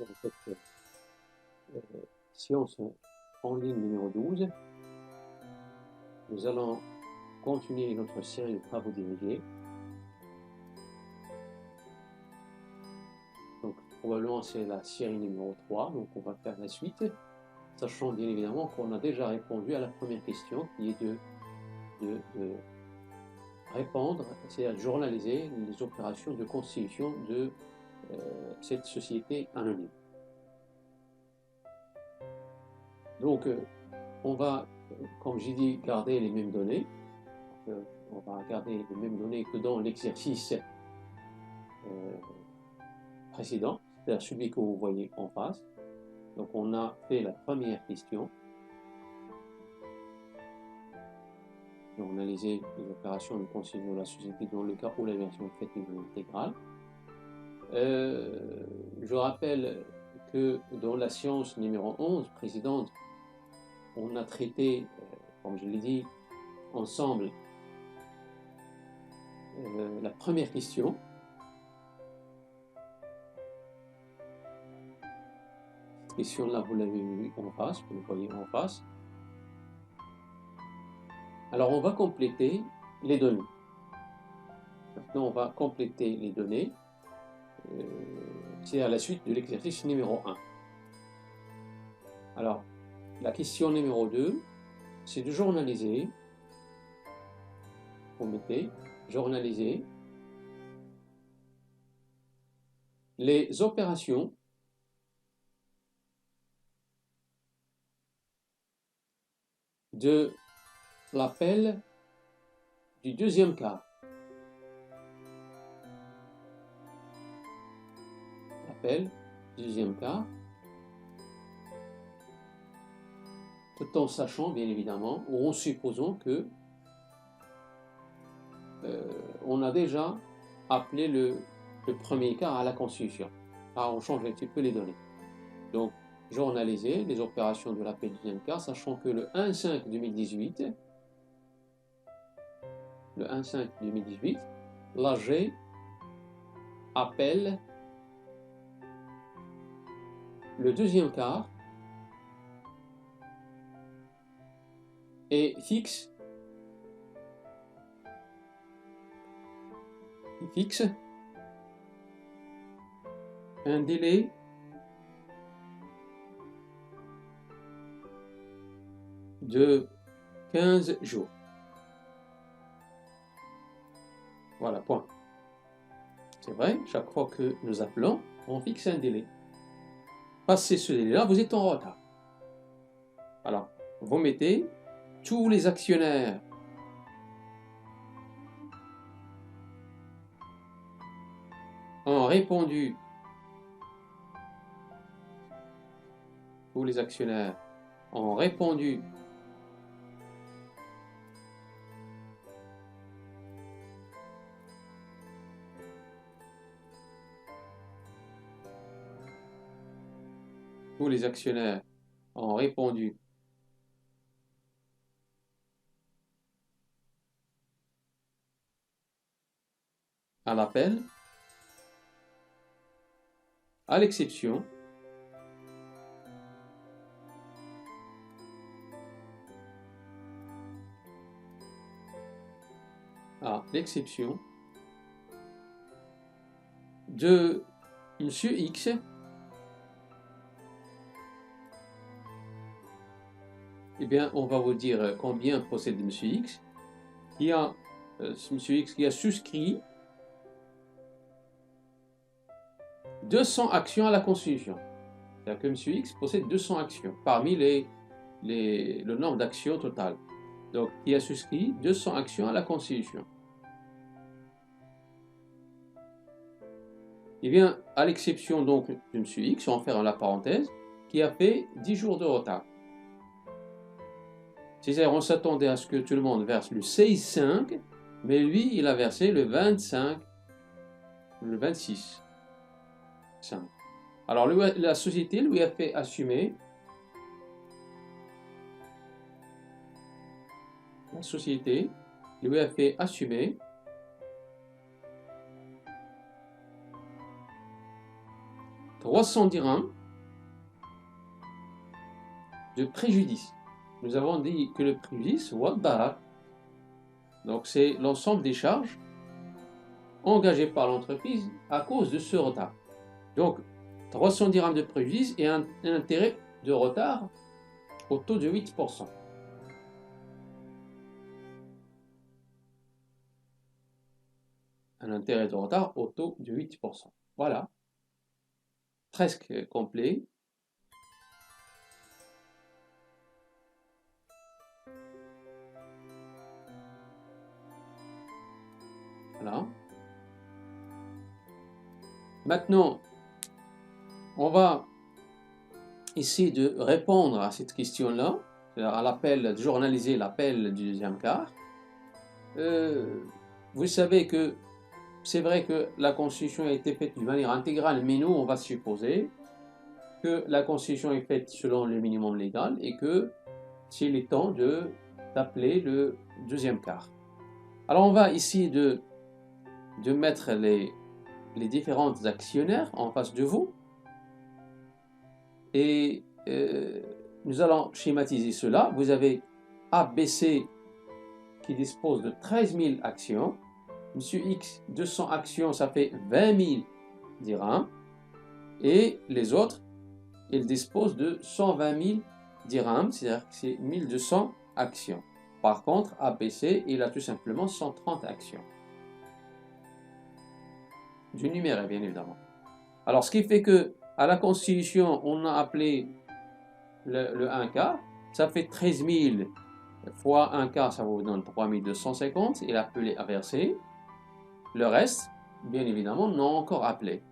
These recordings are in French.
sur cette séance en ligne numéro 12. Nous allons continuer notre série de travaux dirigés. Donc, probablement, c'est la série numéro 3, donc on va faire la suite, sachant bien évidemment qu'on a déjà répondu à la première question, qui est de répondre, c'est-à-dire journaliser les opérations de constitution de cette société anonyme. Donc, on va, comme j'ai dit, garder les mêmes données. On va garder les mêmes données que dans l'exercice précédent, c'est-à-dire celui que vous voyez en face. Donc, on a fait la première question. On a analysé les opérations de constitution de la société dans le cas où la version est faite niveau intégral. Je rappelle que dans la séance numéro 11 précédente, on a traité, comme je l'ai dit, ensemble la première question. Cette question-là, vous l'avez vue en face, vous le voyez en face. Alors, on va compléter les données. Maintenant, on va compléter les données. C'est à la suite de l'exercice numéro 1. Alors, la question numéro 2, c'est de journaliser. Vous mettez journaliser les opérations de l'appel du deuxième quart. L'appel du deuxième quart, tout en sachant bien évidemment, ou en supposant que on a déjà appelé le premier quart à la constitution. Alors on change un petit peu les données. Donc, journaliser les opérations de l'appel du deuxième quart, sachant que le 1/5/2018, l'AG appelle le deuxième quart et fixe un délai de 15 jours. Voilà, point. C'est vrai, chaque fois que nous appelons, on fixe un délai. Passé ce délai-là, vous êtes en retard. Alors, vous mettez tous les actionnaires ont répondu. Tous les actionnaires ont répondu tous les actionnaires ont répondu à l'appel, à l'exception de Monsieur X eh bien, on va vous dire combien possède Monsieur X, Monsieur X qui a souscrit 200 actions à la Constitution. C'est-à-dire que Monsieur X possède 200 actions parmi le nombre d'actions total. Donc, il a souscrit 200 actions à la Constitution. Eh bien, à l'exception donc de M. X, on va faire la parenthèse, qui a fait 10 jours de retard. C'est-à-dire, on s'attendait à ce que tout le monde verse le 16/5, mais lui, il a versé le 25, le 26/5. Alors, la société lui a fait assumer. La société lui a fait assumer 300 dirhams de préjudice. Nous avons dit que le préjudice, waddarar, donc c'est l'ensemble des charges engagées par l'entreprise à cause de ce retard. Donc 300 dirhams de préjudice et un intérêt de retard au taux de 8%. Un intérêt de retard au taux de 8%. Voilà, presque complet. Voilà. Maintenant, on va essayer de répondre à cette question-là, à l'appel, de journaliser l'appel du deuxième quart. Vous savez que c'est vrai que la Constitution a été faite d'une manière intégrale, mais nous, on va supposer que la Constitution est faite selon le minimum légal et que c'est le temps d'appeler le deuxième quart. Alors, on va essayer de mettre les différents actionnaires en face de vous et nous allons schématiser cela. Vous avez ABC qui dispose de 13 000 actions. Monsieur X, 200 actions, ça fait 20 000 dirhams. Et les autres, ils disposent de 120 000 dirhams, c'est-à-dire que c'est 1200 actions. Par contre, ABC, il a tout simplement 130 actions. Du numéraire, bien évidemment. Alors, ce qui fait que à la Constitution, on a appelé le 1 quart, ça fait 13 000 fois 1 quart, ça vous donne 3250, il a appelé à verser. Le reste, bien évidemment, non encore appelé.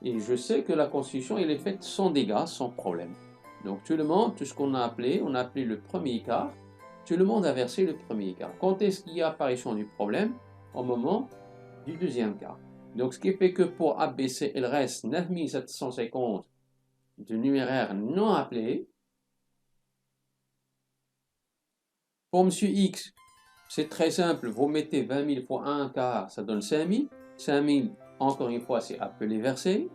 Et je sais que la Constitution, elle est faite sans dégâts, sans problème. Donc tout le monde, tout ce qu'on a appelé, on a appelé le premier quart, tout le monde a versé le premier quart. Quand est-ce qu'il y a apparition du problème? Au moment du deuxième quart. Donc ce qui fait que pour ABC, il reste 9750 de numéraire non appelé. Pour M. X, c'est très simple, vous mettez 20 000 fois 1 quart, ça donne 5 000. 5 000, encore une fois, c'est appelé versé.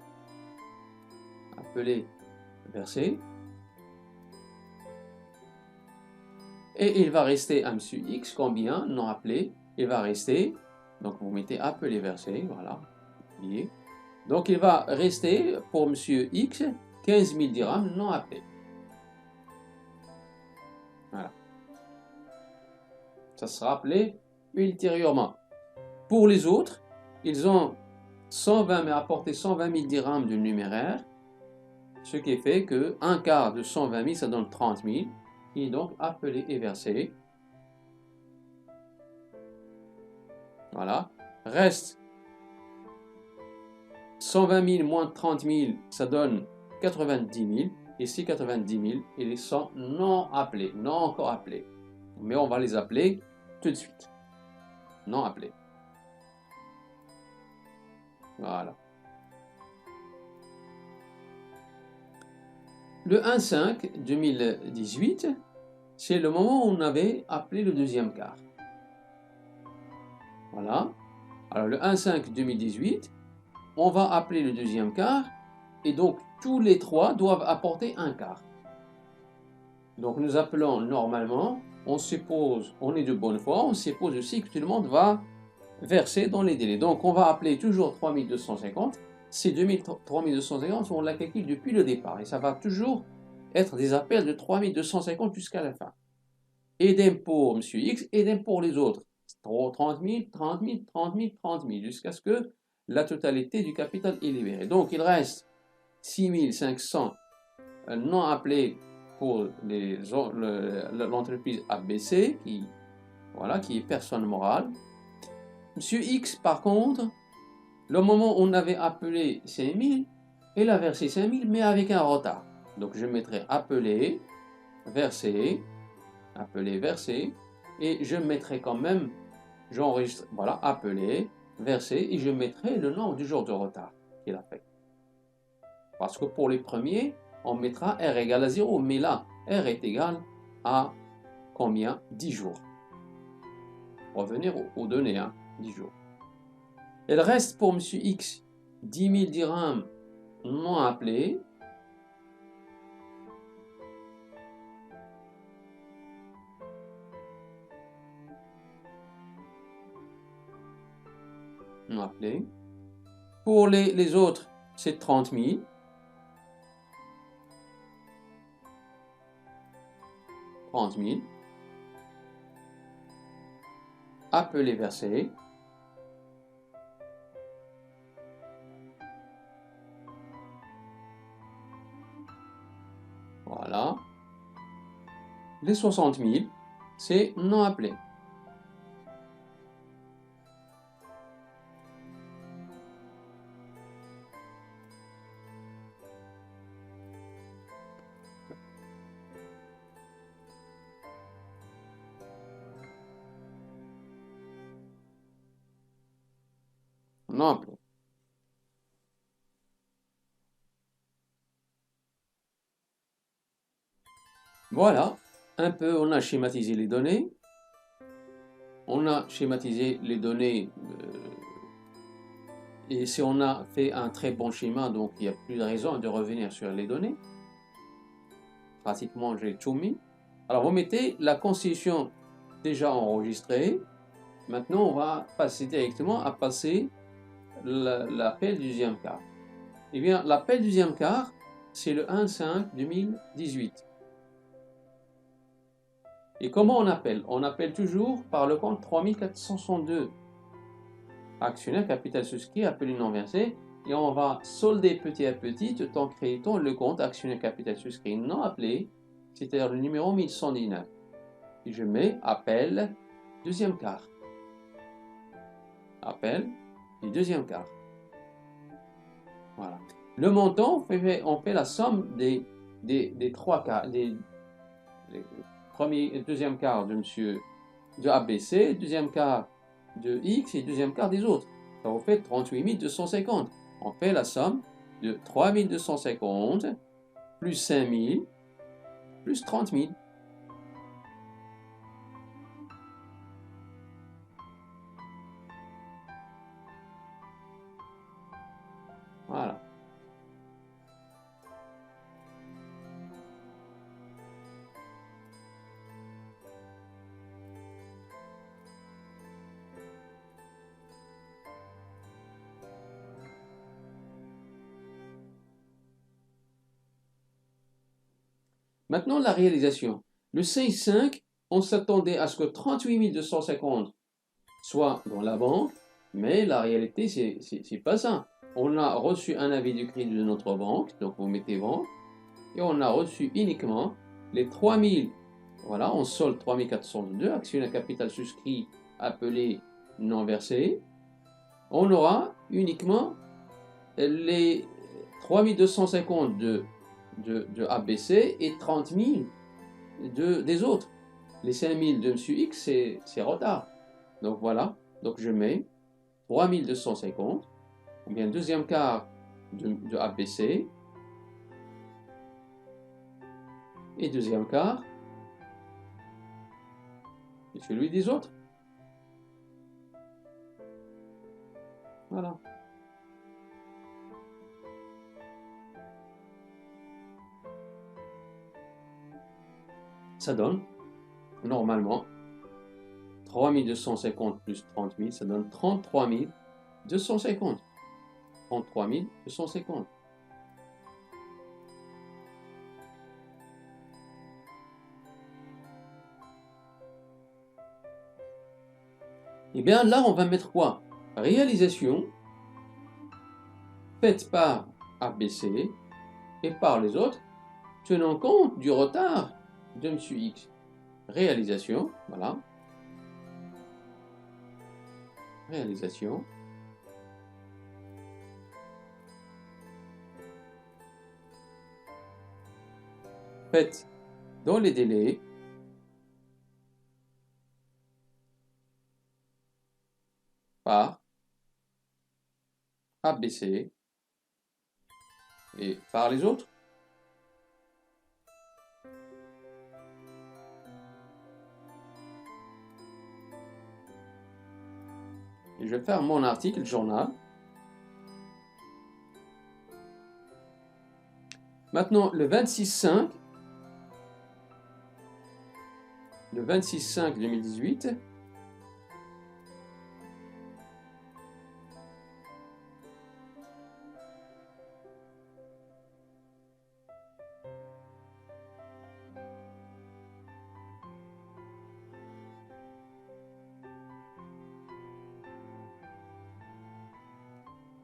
Appelé versé. Et il va rester à M. X combien? Non appelé. Il va rester, donc vous mettez appelé versé, voilà. Donc il va rester pour M. X 15 000 dirhams non appelés. Voilà. Ça sera appelé ultérieurement. Pour les autres, ils ont 120, mais apporté 120 000 dirhams de numéraire, ce qui fait que un quart de 120 000, ça donne 30 000, qui est donc appelé et versé. Voilà. Reste 120 000 moins 30 000, ça donne 90 000. Et ces 90 000, ils sont non appelés, non encore appelés. Mais on va les appeler tout de suite. Non appelés. Voilà. Le 1-5 2018, c'est le moment où on avait appelé le deuxième quart. Voilà. Alors le 1-5 2018, on va appeler le deuxième quart et donc tous les trois doivent apporter un quart. Donc nous appelons normalement, on suppose, on est de bonne foi, on suppose aussi que tout le monde va verser dans les délais. Donc on va appeler toujours 3250. Ces 3250, on la calcule depuis le départ et ça va toujours être des appels de 3250 jusqu'à la fin. Idem pour M. X, idem pour les autres. 30 000, 30 000, 30 000, 30 000, jusqu'à ce que la totalité du capital est libérée. Donc il reste 6 500 non appelés pour l'entreprise ABC, qui est personne morale. Monsieur X, par contre, le moment où on avait appelé 5 000, il a versé 5 000, mais avec un retard. Donc je mettrai appelé, versé, et je mettrai quand même, j'enregistre, voilà, appelé, versé, et je mettrai le nombre du jour de retard qu'il a fait. Parce que pour les premiers, on mettra R égale à 0, mais là, R est égal à combien? 10 jours. Revenir aux données, hein, 10 jours. Il reste pour M. X 10 000 dirhams non appelé, non appelé. Pour les autres, c'est 30 000. 30 000. Appelé versé. Voilà. Les 60 000, c'est non appelé. Non appelé. Voilà, un peu on a schématisé les données. On a schématisé les données et si on a fait un très bon schéma, donc il n'y a plus de raison de revenir sur les données. Pratiquement, j'ai tout mis. Alors, vous mettez la constitution déjà enregistrée. Maintenant, on va passer directement à passer l'appel du deuxième quart. Eh bien, l'appel du deuxième quart, c'est le 1/5/2018. Et comment on appelle? On appelle toujours par le compte 3462. Actionnaire capital souscrit, appelé non versé. Et on va solder petit à petit tout en créant le compte actionnaire capital souscrit non appelé, c'est-à-dire le numéro 1119. Et je mets appel deuxième quart. Appel du deuxième quart. Voilà. Le montant, on fait la somme des trois quarts, des deuxième quart de monsieur de ABC, deuxième quart de X et deuxième quart des autres. Ça vous fait 38 250. On fait la somme de 3 250 plus 5 000 plus 30 000. Voilà. Maintenant, la réalisation. Le 6,5, on s'attendait à ce que 38 250 soit dans la banque, mais la réalité, c'est pas ça. On a reçu un avis de crédit de notre banque, donc vous mettez banque, et on a reçu uniquement les 3000, voilà, on solde 3402, actionnaire capital souscrit appelé non versé. On aura uniquement les 3250 de ABC et 30 000 des autres. Les 5000 de M. X, c'est retard. Donc voilà, donc je mets 3250, ou bien deuxième quart de ABC, et deuxième quart, et celui des autres. Voilà. Ça donne, normalement, 3250 plus 30 000, ça donne 33 250. 33 250. Et bien là, on va mettre quoi? Réalisation faite par ABC et par les autres, tenant compte du retard de M. X. Réalisation, voilà. Réalisation. Faite dans les délais par ABC et par les autres. Et je vais faire mon article journal. Maintenant, le 26/5 2018,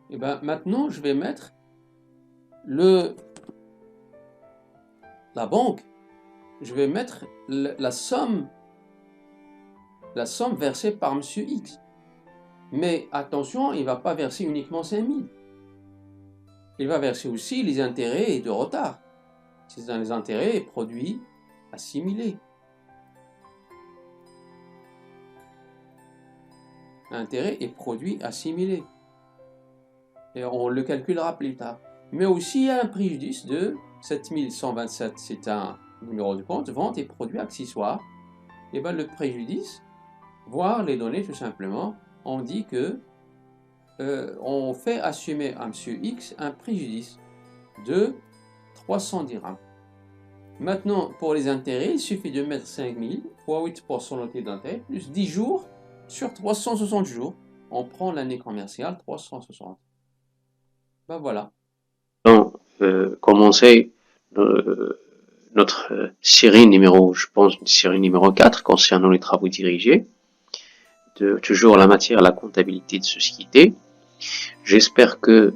et ben maintenant je vais mettre la banque, je vais mettre la somme versée par Monsieur X. Mais attention, il ne va pas verser uniquement 5000. Il va verser aussi les intérêts de retard. C'est dans les intérêts et produits assimilés. Intérêts et produits assimilés. Et on le calculera plus tard. Mais aussi, il y a un préjudice de 7127. C'est un numéro de compte, vente et produits accessoires. Et bien le préjudice, voir les données tout simplement, on dit que on fait assumer à Monsieur X un préjudice de 300 dirhams. Maintenant, pour les intérêts, il suffit de mettre 5000 fois 8% noté d'intérêt, plus 10 jours sur 360 jours. On prend l'année commerciale 360. Ben voilà. Donc, commencer notre série numéro, je pense, série numéro 4 concernant les travaux dirigés. Toujours la matière, la comptabilité de société. J'espère que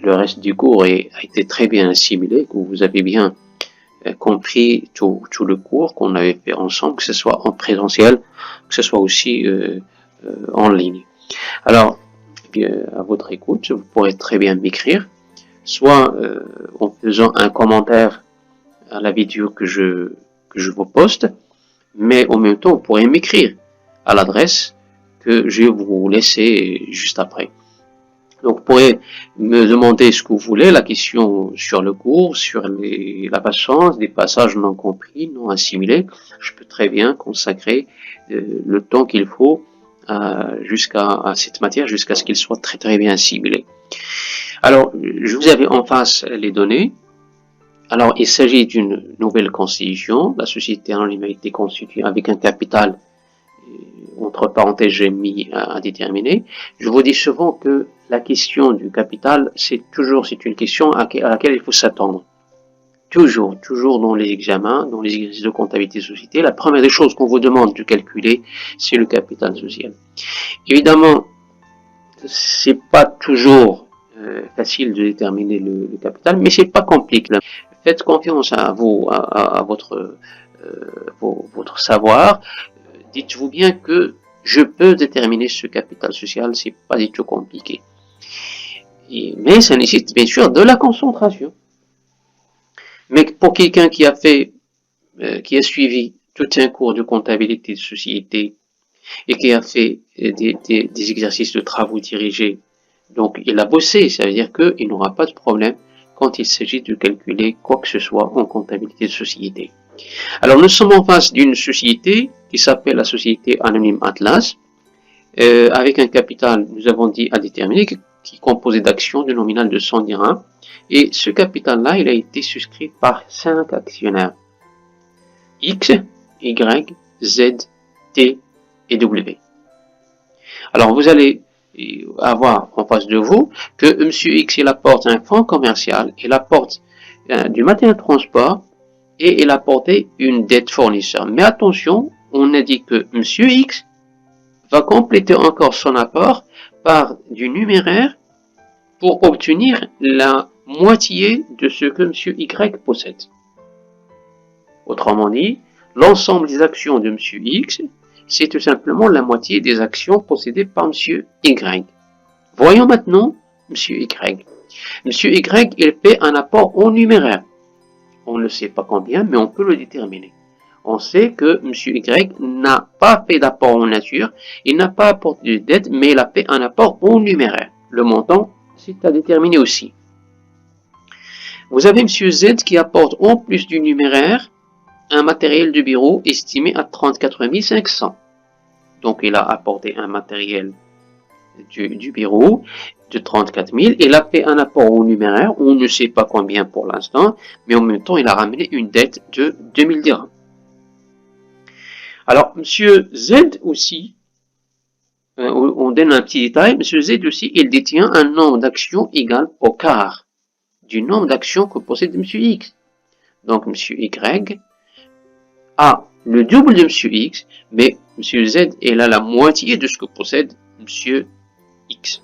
le reste du cours a été très bien assimilé, que vous avez bien compris tout le cours qu'on avait fait ensemble, que ce soit en présentiel, que ce soit aussi en ligne. Alors, à votre écoute, vous pourrez très bien m'écrire, soit en faisant un commentaire à la vidéo que je vous poste, mais en même temps, vous pourrez m'écrire à l'adresse que je vais vous laisser juste après. Donc, vous pourrez me demander ce que vous voulez, la question sur le cours, sur la patience, des passages non compris, non assimilés. Je peux très bien consacrer le temps qu'il faut à cette matière, jusqu'à ce qu'il soit très très bien assimilé. Alors, je vous avais en face les données. Alors, il s'agit d'une nouvelle constitution. La société anonyme a été constituée avec un capital, entre parenthèses, j'ai mis à déterminer. Je vous dis souvent que la question du capital, c'est une question à laquelle il faut s'attendre. Toujours dans les examens, dans les exercices de comptabilité de société, la première des choses qu'on vous demande de calculer, c'est le capital social. Évidemment, c'est pas toujours facile de déterminer le capital, mais c'est pas compliqué. Faites confiance à votre savoir. Dites-vous bien que je peux déterminer ce capital social, c'est pas du tout compliqué. Mais ça nécessite bien sûr de la concentration. Mais pour quelqu'un qui a suivi tout un cours de comptabilité de société et qui a fait des exercices de travaux dirigés, donc il a bossé, ça veut dire qu'il n'aura pas de problème quand il s'agit de calculer quoi que ce soit en comptabilité de société. Alors nous sommes en face d'une société qui s'appelle la société anonyme Atlas, avec un capital, nous avons dit, à déterminer, qui est composé d'actions de nominal de 100 dirhams. Et ce capital-là, il a été souscrit par 5 actionnaires. X, Y, Z, T et W. Alors vous allez avoir en face de vous que M. X, il apporte un fonds commercial, il apporte du matériel de transport et il a apporté une dette fournisseur. Mais attention, on a dit que M. X va compléter encore son apport par du numéraire pour obtenir la moitié de ce que M. Y possède. Autrement dit, l'ensemble des actions de M. X, c'est tout simplement la moitié des actions possédées par M. Y. Voyons maintenant M. Y. M. Y, il fait un apport en numéraire. On ne sait pas combien, mais on peut le déterminer. On sait que M. Y n'a pas fait d'apport en nature, il n'a pas apporté de dette, mais il a fait un apport en numéraire. Le montant, c'est à déterminer aussi. Vous avez M. Z qui apporte en plus du numéraire un matériel de bureau estimé à 34 500. Donc il a apporté un matériel du bureau de 34 000. Il a fait un apport au numéraire, on ne sait pas combien pour l'instant, mais en même temps, il a ramené une dette de 2000 dirhams. Alors, monsieur Z aussi, on donne un petit détail, monsieur Z aussi, il détient un nombre d'actions égal au quart du nombre d'actions que possède monsieur X. Donc, monsieur Y a le double de monsieur X, mais monsieur Z, il a la moitié de ce que possède monsieur X.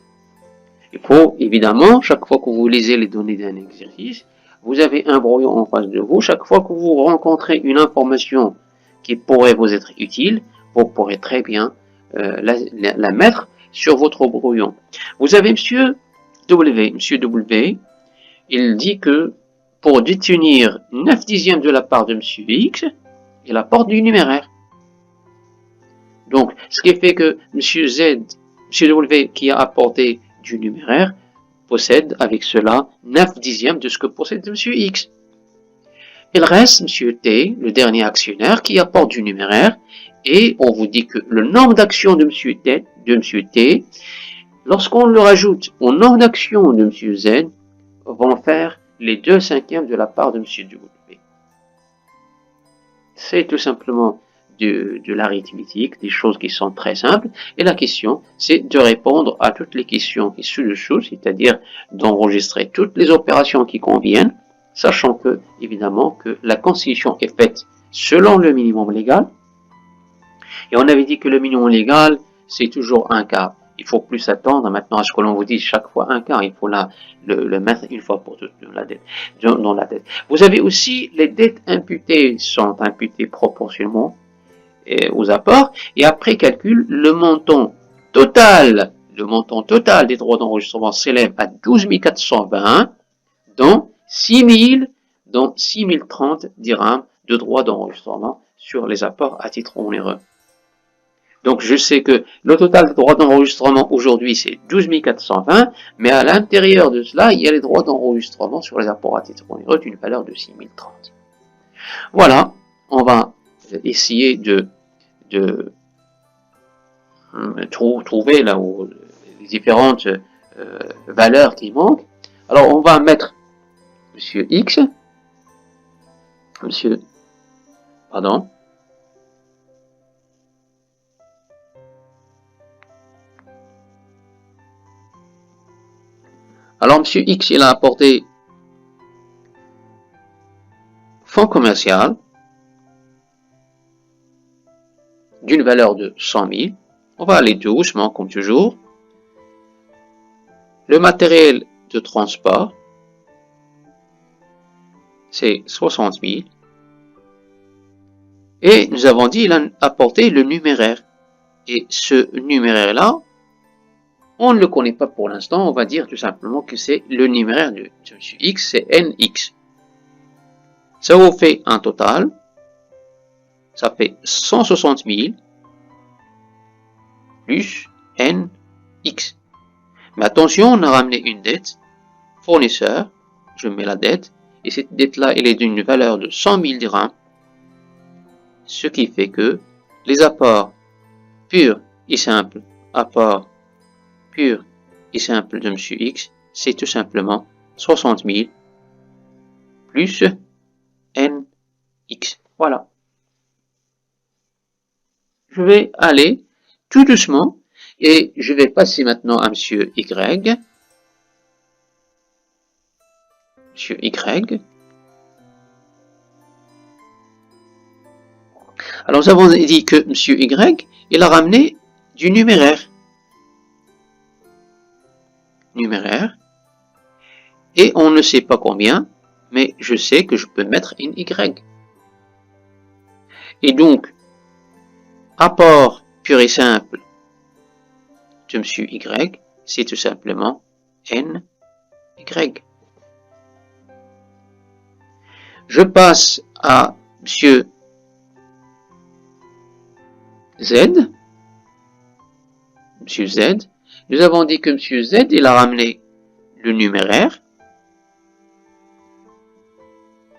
Il faut, évidemment, chaque fois que vous lisez les données d'un exercice, vous avez un brouillon en face de vous. Chaque fois que vous rencontrez une information qui pourrait vous être utile, vous pourrez très bien la mettre sur votre brouillon. Vous avez monsieur W. Monsieur W, il dit que pour détenir 9 dixièmes de la part de monsieur X, il apporte du numéraire. Donc, ce qui fait que monsieur Z, monsieur W qui a apporté du numéraire, possède avec cela 9 dixièmes de ce que possède monsieur X. Il reste monsieur T, le dernier actionnaire, qui apporte du numéraire, et on vous dit que le nombre d'actions de monsieur T, lorsqu'on le rajoute au nombre d'actions de monsieur Z, vont faire les 2/5 de la part de monsieur W. C'est tout simplement de l'arithmétique, des choses qui sont très simples, et la question, c'est de répondre à toutes les questions qui sont dessous, c'est-à-dire d'enregistrer toutes les opérations qui conviennent, sachant que, évidemment, que la constitution est faite selon le minimum légal, et on avait dit que le minimum légal, c'est toujours un quart. Il faut plus s'attendre maintenant à ce que l'on vous dise chaque fois un quart, il faut le mettre une fois pour toutes dans la dette. Vous avez aussi les dettes imputées sont imputées proportionnellement aux apports, et après calcul, le montant total des droits d'enregistrement s'élève à 12 420, dont 6 030 dirhams de droits d'enregistrement sur les apports à titre onéreux. Donc je sais que le total de droits d'enregistrement aujourd'hui c'est 12 420, mais à l'intérieur de cela, il y a les droits d'enregistrement sur les apports à titre onéreux d'une valeur de 6 030. Voilà, on va essayer de trouver là où les différentes valeurs qui manquent. Alors on va mettre monsieur X, Alors monsieur X, il a apporté fonds commercial d'une valeur de 100 000. On va aller doucement, comme toujours. Le matériel de transport, c'est 60 000. Et nous avons dit, il a apporté le numéraire. Et ce numéraire-là, on ne le connaît pas pour l'instant. On va dire tout simplement que c'est le numéraire de M. X, c'est NX. Ça vous fait un total. Ça fait 160 000 plus NX. Mais attention, on a ramené une dette. Fournisseur, je mets la dette. Et cette dette-là, elle est d'une valeur de 100 000 dirhams. Ce qui fait que les apports purs et simples, de M. X, c'est tout simplement 60 000 plus NX. Voilà. Je vais aller tout doucement et je vais passer maintenant à M. Y. Monsieur Y. Alors nous avons dit que monsieur Y, il a ramené du numéraire. Et on ne sait pas combien, mais je sais que je peux mettre une Y. Et donc, apport pur et simple de monsieur Y, c'est tout simplement NY. Je passe à monsieur Z. Monsieur Z. Nous avons dit que monsieur Z, il a ramené le numéraire.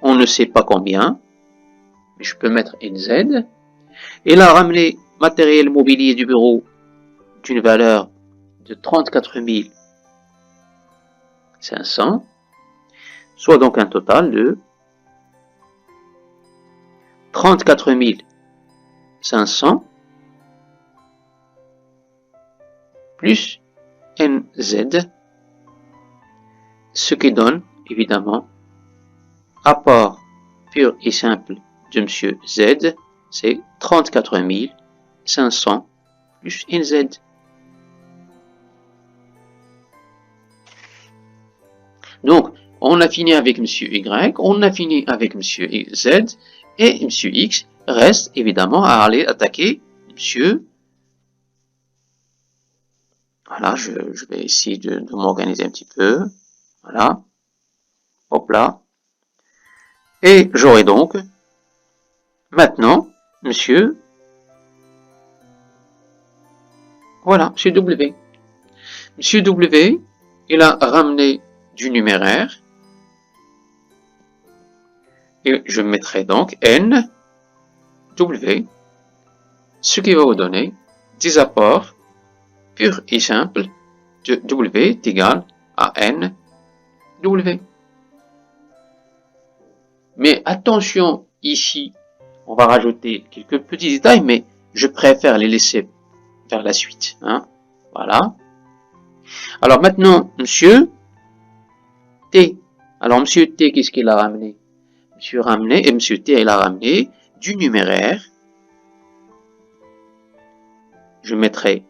On ne sait pas combien, mais je peux mettre NZ. Il a ramené matériel mobilier du bureau d'une valeur de 34 500, soit donc un total de 34 500 plus NZ, ce qui donne évidemment apport pur et simple de monsieur Z, c'est 34 500 plus NZ. Donc, on a fini avec monsieur Y, on a fini avec monsieur Z, et monsieur X reste évidemment à aller attaquer monsieur. Voilà, je vais essayer de m'organiser un petit peu. Voilà. Hop là. Et j'aurai donc maintenant monsieur. Voilà, monsieur W. Monsieur W, il a ramené du numéraire. Et je mettrai donc N, W, ce qui va vous donner des apports purs et simples de W est égal à N, W. Mais attention, ici, on va rajouter quelques petits détails, mais je préfère les laisser vers la suite. Hein. Voilà. Alors maintenant, monsieur T. Alors monsieur T, qu'est-ce qu'il a ramené? Monsieur T, il a ramené du numéraire. Je mettrai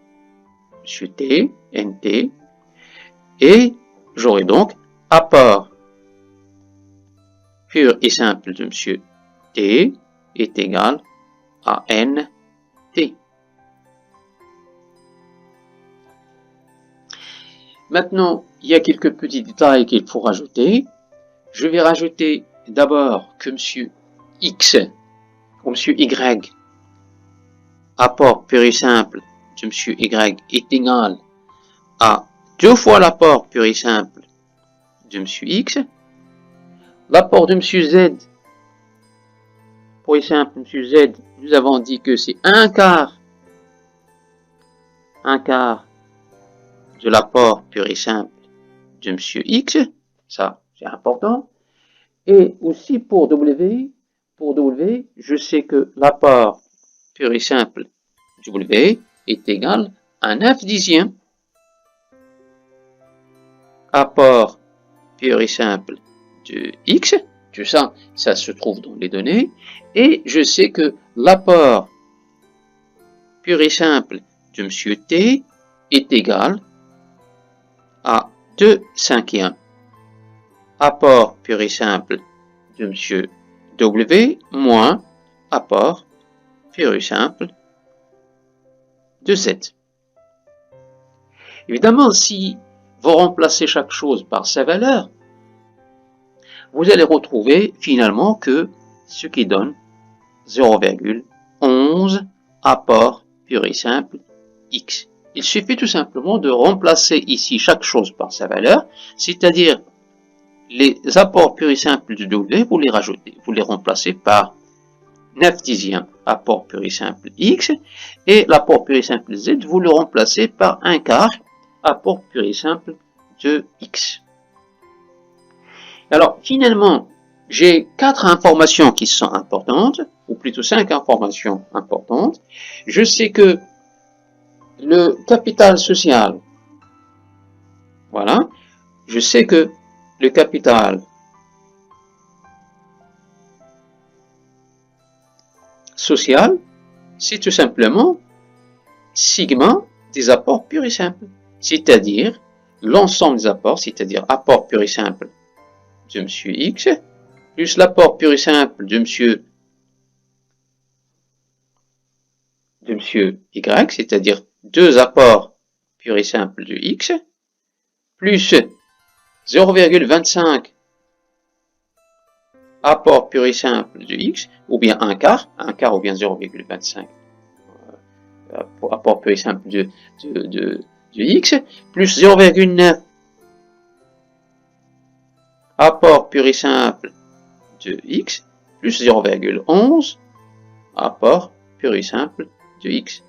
monsieur T, NT, et j'aurai donc apport pur et simple de monsieur T est égal à NT. Maintenant, il y a quelques petits détails qu'il faut rajouter. Je vais rajouter d'abord que monsieur X ou monsieur Y, apport pur et simple de monsieur Y est égal à 2 fois l'apport pur et simple de monsieur X. L'apport de monsieur Z, pur et simple, monsieur Z, nous avons dit que c'est un quart de l'apport pur et simple de monsieur X. Ça, c'est important. Et aussi pour W, je sais que l'apport pur et simple W est égal à 9 dixièmes. Apport pur et simple de X, tout ça, ça se trouve dans les données. Et je sais que l'apport pur et simple de monsieur T est égal à 2 cinquièmes. Apport pur et simple de monsieur W moins apport pur et simple de Z. Évidemment, si vous remplacez chaque chose par sa valeur, vous allez retrouver finalement que ce qui donne 0,11 apport pur et simple X. Il suffit tout simplement de remplacer ici chaque chose par sa valeur, c'est-à-dire les apports purs et simples de W, vous les rajoutez, vous les remplacez par 9 dixièmes apport pur et simple X, et l'apport pur et simple Z, vous le remplacez par un quart apport pur et simple de X. Alors, finalement, j'ai 4 informations qui sont importantes, ou plutôt 5 informations importantes. Je sais que le capital social, voilà, je sais que le capital social, c'est tout simplement sigma des apports purs et simples, c'est-à-dire l'ensemble des apports, c'est-à-dire apport pur et simple de monsieur X, plus l'apport pur et simple de monsieur Y, c'est-à-dire 2 apports purs et simples de X, plus 0,25 apport pur et simple de X, ou bien un quart ou bien 0,25 apport pur et simple de X, plus 0,9 apport pur et simple de X, plus 0,11 apport pur et simple de X.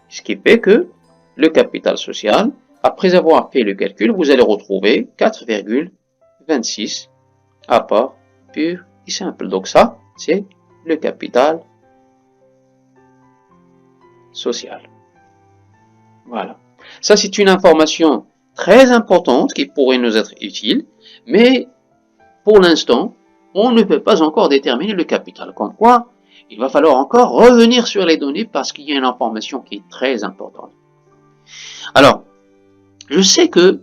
Ce qui fait que le capital social. Après avoir fait le calcul, vous allez retrouver 4,26 apport pur et simple. Donc ça, c'est le capital social. Voilà. Ça, c'est une information très importante qui pourrait nous être utile, mais pour l'instant, on ne peut pas encore déterminer le capital. Comme quoi, il va falloir encore revenir sur les données parce qu'il y a une information qui est très importante. Alors, je sais que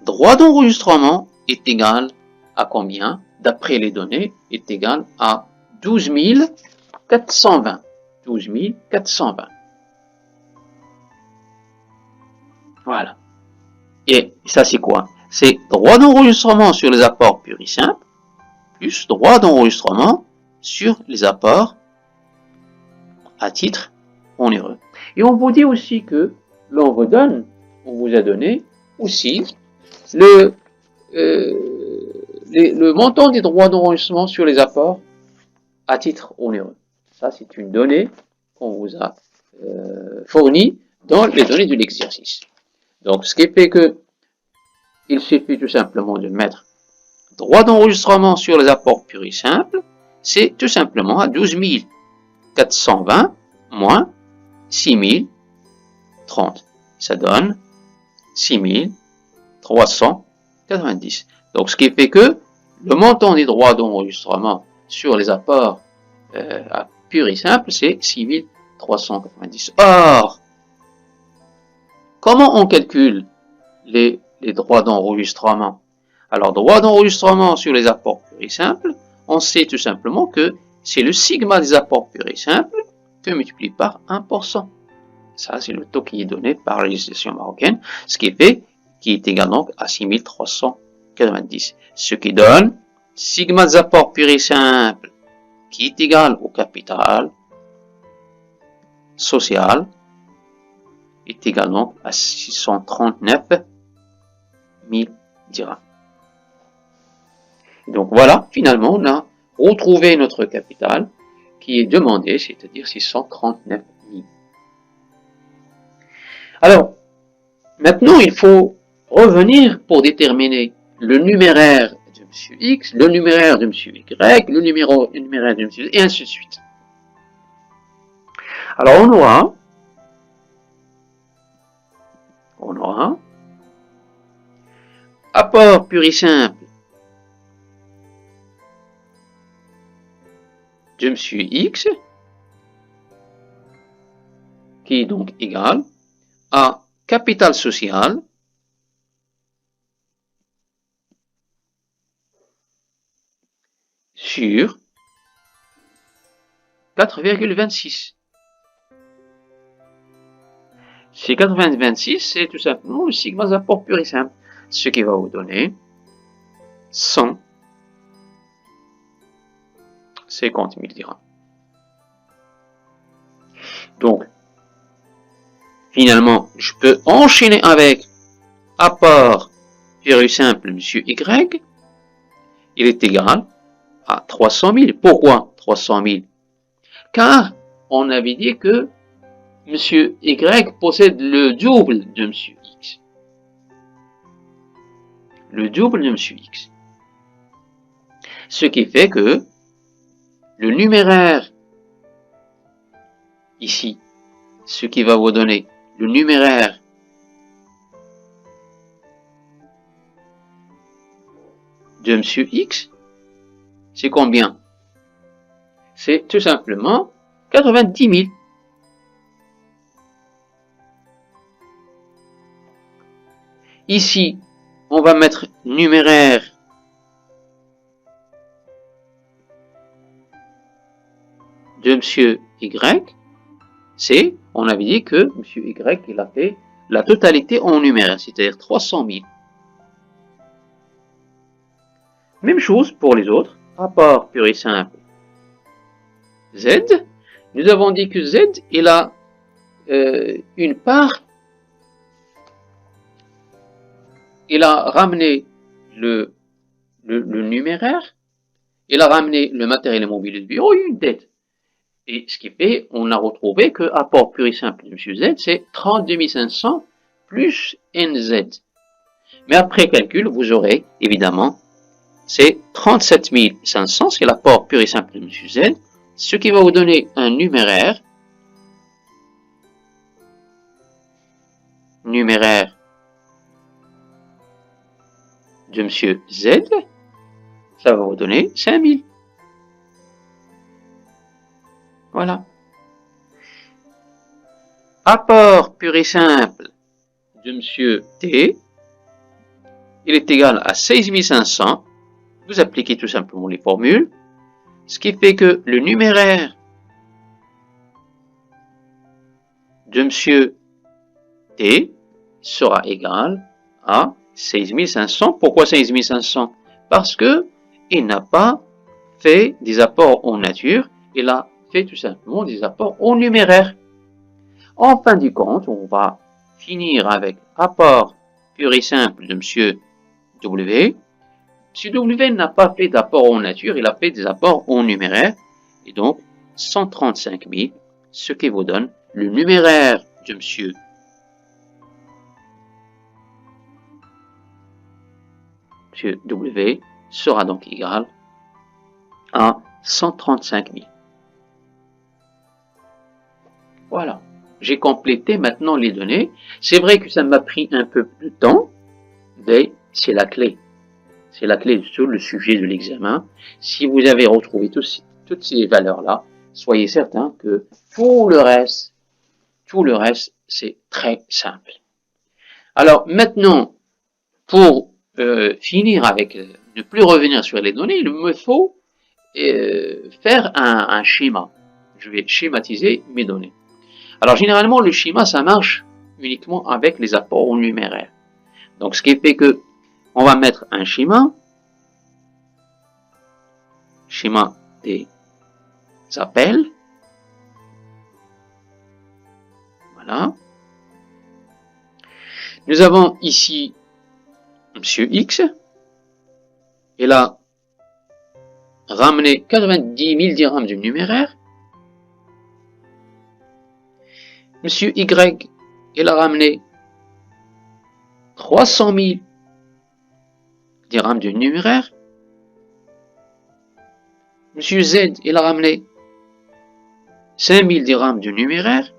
droit d'enregistrement est égal à combien? D'après les données, est égal à 12 420. 12 420. Voilà. Et ça, c'est quoi? C'est droit d'enregistrement sur les apports purs et simples, plus droit d'enregistrement sur les apports à titre onéreux. Et on vous dit aussi que on vous a donné aussi le montant des droits d'enregistrement sur les apports à titre onéreux. Ça, c'est une donnée qu'on vous a fournie dans les données de l'exercice. Donc, ce qui fait que il suffit tout simplement de mettre droit d'enregistrement sur les apports purs et simples, c'est tout simplement à 12 420 moins 6 030. Ça donne 6 390. Donc, ce qui fait que le montant des droits d'enregistrement sur les apports purs et simples, c'est 6 390. Or, comment on calcule les droits d'enregistrement? Alors, droit d'enregistrement sur les apports purs et simples, on sait tout simplement que c'est le sigma des apports purs et simples que multiplié par 1%. Ça, c'est le taux qui est donné par la législation marocaine, ce qui est égal donc à 6 390. Ce qui donne sigma des apports purs et simples qui est égal au capital social est égal donc à 639 000 dirhams. Donc voilà, finalement, on a retrouvé notre capital qui est demandé, c'est-à-dire 639 000. Alors, maintenant, il faut revenir pour déterminer le numéraire de M. X, le numéraire de M. Y, le numéraire de M. Z, et ainsi de suite. Alors, on aura apport pur et simple de M. X, qui est donc égal à capital social sur 4,26. Ces 4,26, c'est tout simplement le sigma des apports pur et simple, ce qui va vous donner 150 000 dirhams. Donc, finalement, je peux enchaîner avec apport pur et simple M. Y. Il est égal à 300 000. Pourquoi 300 000? Car on avait dit que M. Y possède le double de M. X. Le double de M. X. Ce qui fait que le numéraire ici, ce qui va vous donner le numéraire de M. X, c'est combien? C'est tout simplement 90 000. Ici, on va mettre numéraire de M. Y, c'est, on avait dit que M. Y, il a fait la totalité en numéraire, c'est-à-dire 300 000. Même chose pour les autres, apport pur et simple Z. Nous avons dit que Z, il a une part, il a ramené le numéraire, il a ramené le matériel et mobilier du bureau, il y a une dette. Et ce qui fait, on a retrouvé que apport pur et simple de M. Z, c'est 32 500 plus NZ. Mais après calcul, vous aurez, évidemment, c'est 37 500, c'est l'apport pur et simple de M. Z, ce qui va vous donner un numéraire de M. Z, ça va vous donner 5000. Voilà. Apport pur et simple de M. T, il est égal à 6500. Vous appliquez tout simplement les formules, ce qui fait que le numéraire de M. T sera égal à 6500. Pourquoi 6500? Parce que il n'a pas fait des apports en nature, il a fait tout simplement des apports en numéraire. En fin du compte, on va finir avec apport pur et simple de M. W. M. W n'a pas fait d'apport en nature, il a fait des apports en numéraire, et donc 135 000, ce qui vous donne le numéraire de M. W sera donc égal à 135 000. Voilà. J'ai complété maintenant les données. C'est vrai que ça m'a pris un peu de temps, mais c'est la clé. C'est la clé sur le sujet de l'examen. Si vous avez retrouvé toutes ces valeurs-là, soyez certain que tout le reste, c'est très simple. Alors maintenant, pour finir avec, ne plus revenir sur les données, il me faut faire un schéma. Je vais schématiser mes données. Alors généralement, le schéma, ça marche uniquement avec les apports en numéraire. Donc ce qui fait que on va mettre un schéma des appels. Voilà. Nous avons ici Monsieur X. Il a ramené 90 000 dirhams du numéraire. Monsieur Y, il a ramené 300 000 dirhams du numéraire. Monsieur Z, il a ramené 5 000 dirhams du numéraire.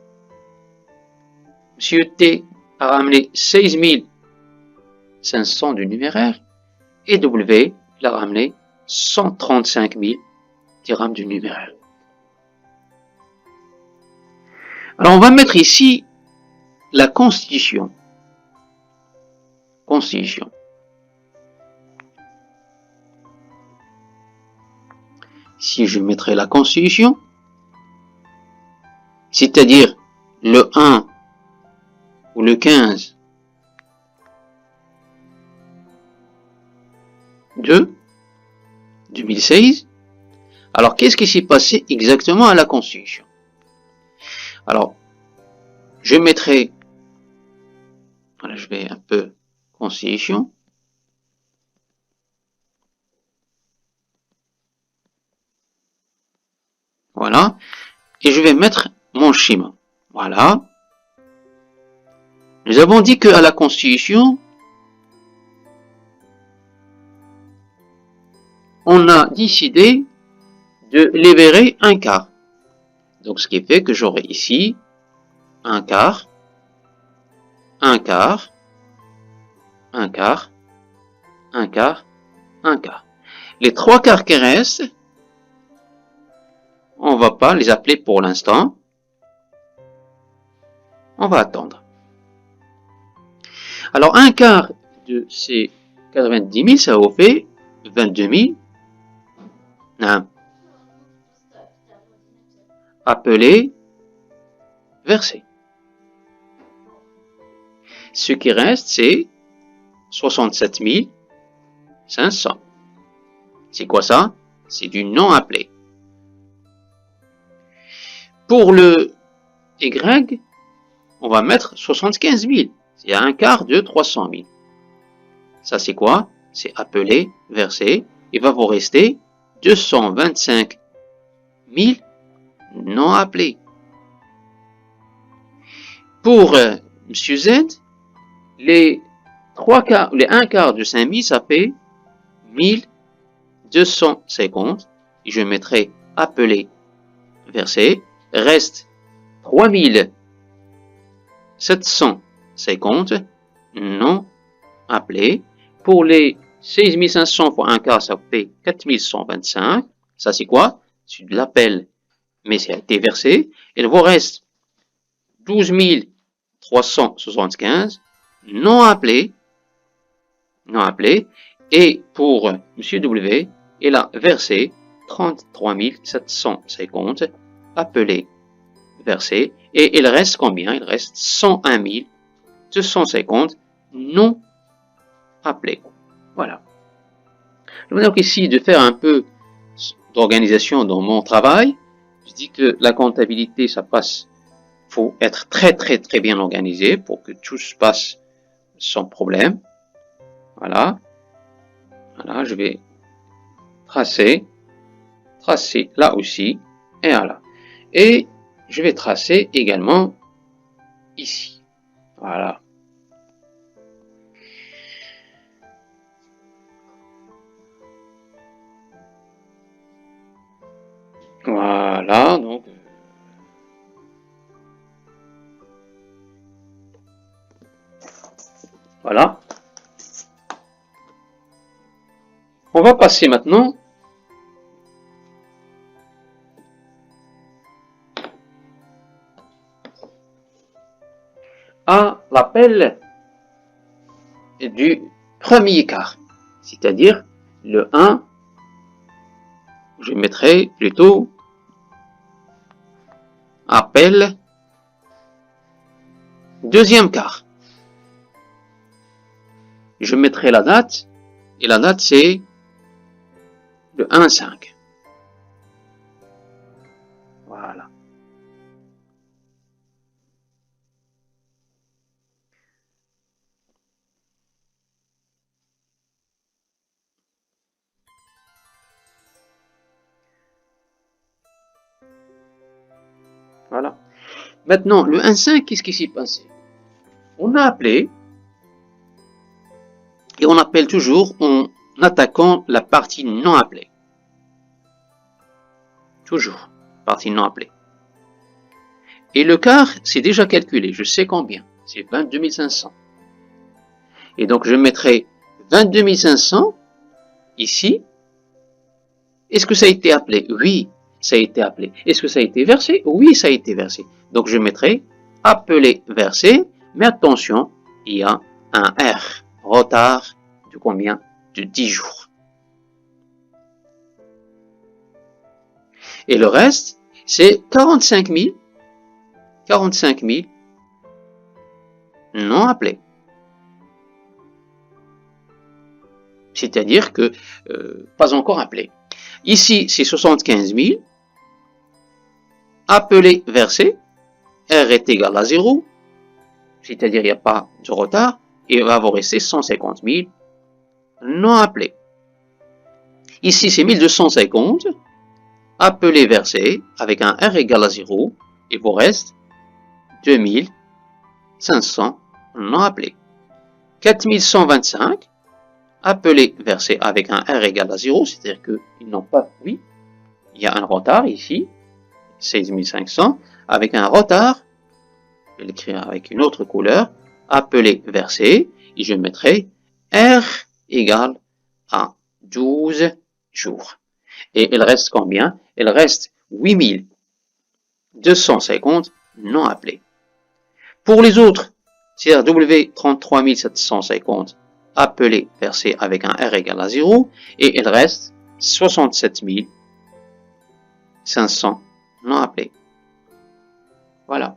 Monsieur T a ramené 16 500 du numéraire. Et W, il a ramené 135 000 dirhams du numéraire. Alors on va mettre ici la constitution. Si je mettrai la constitution, c'est-à-dire le 1 ou le 15 de 2016, alors qu'est-ce qui s'est passé exactement à la constitution? Alors, je mettrai, voilà, je vais un peu constitution. Voilà. Et je vais mettre mon schéma. Voilà. Nous avons dit qu'à la constitution, on a décidé de libérer un quart. Donc, ce qui fait que j'aurai ici un quart, un quart, un quart, un quart, un quart. Les 3 quarts qui restent, on ne va pas les appeler pour l'instant. On va attendre. Alors, un quart de ces 90 000, ça vous fait 22 000. Appelé, versé. Ce qui reste, c'est 67 500. C'est quoi ça? C'est du non appelé. Pour le Y, on va mettre 75 000. C'est un quart de 300 000. Ça, c'est quoi? C'est appelé, versé. Il va vous rester 225 000 non appelés. Pour Monsieur Z, les 1 quart de 5 000, ça fait 1250. Et je mettrai appelé, versé. Reste 3750 non appelés. Pour les 16 500 fois 1 quart, ça fait 4125. Ça, c'est quoi? C'est de l'appel, mais ça a été versé. Il vous reste 12 375 non appelés. Non appelés. Et pour Monsieur W, il a versé 33 750 appelés, versés. Et il reste combien? Il reste 101 250 non appelés. Voilà. Je veux donc ici de faire un peu d'organisation dans mon travail. Je dis que la comptabilité, ça passe. Il faut être très bien organisé pour que tout se passe sans problème. Voilà. Voilà, je vais tracer là aussi, et là. Et je vais tracer également ici. Voilà. Voilà, donc. Voilà. On va passer maintenant à l'appel du premier quart, c'est-à-dire le 1, je mettrai plutôt appel deuxième quart. Je mettrai la date, et la date c'est le 1-5. Voilà. Voilà. Maintenant, le 1-5, qu'est-ce qui s'est passé? On a appelé, et on appelle toujours en attaquant la partie non appelée. Toujours, partie non appelée. Et le quart, c'est déjà calculé, je sais combien, c'est 22 500. Et donc je mettrai 22 500 ici. Est-ce que ça a été appelé? Oui, ça a été appelé. Est-ce que ça a été versé? Oui, ça a été versé. Donc je mettrai appelé, versé, mais attention, il y a un R, retard de combien? De 10 jours. Et le reste, c'est 45 000 non appelés. C'est-à-dire que pas encore appelés. Ici, c'est 75 000 appelés, versés. R est égal à 0, c'est-à-dire il n'y a pas de retard. Et il va vous rester 150 000 non appelés. Ici, c'est 1250 appelés, versés, avec un R égal à 0. Il vous reste 2500 non appelés. 4125 appelés, versés, avec un R égal à 0, c'est-à-dire qu'ils n'ont pas, oui, il y a un retard ici, 16 500, avec un retard, je vais l'écrire avec une autre couleur, appelé, versé, et je mettrai R égale à 12 jours. Et il reste combien? Il reste 8250 non appelés. Pour les autres, c'est-à-dire W 33 750 appelés, versés avec un R égale à 0, et il reste 67 500 non appelés. Voilà.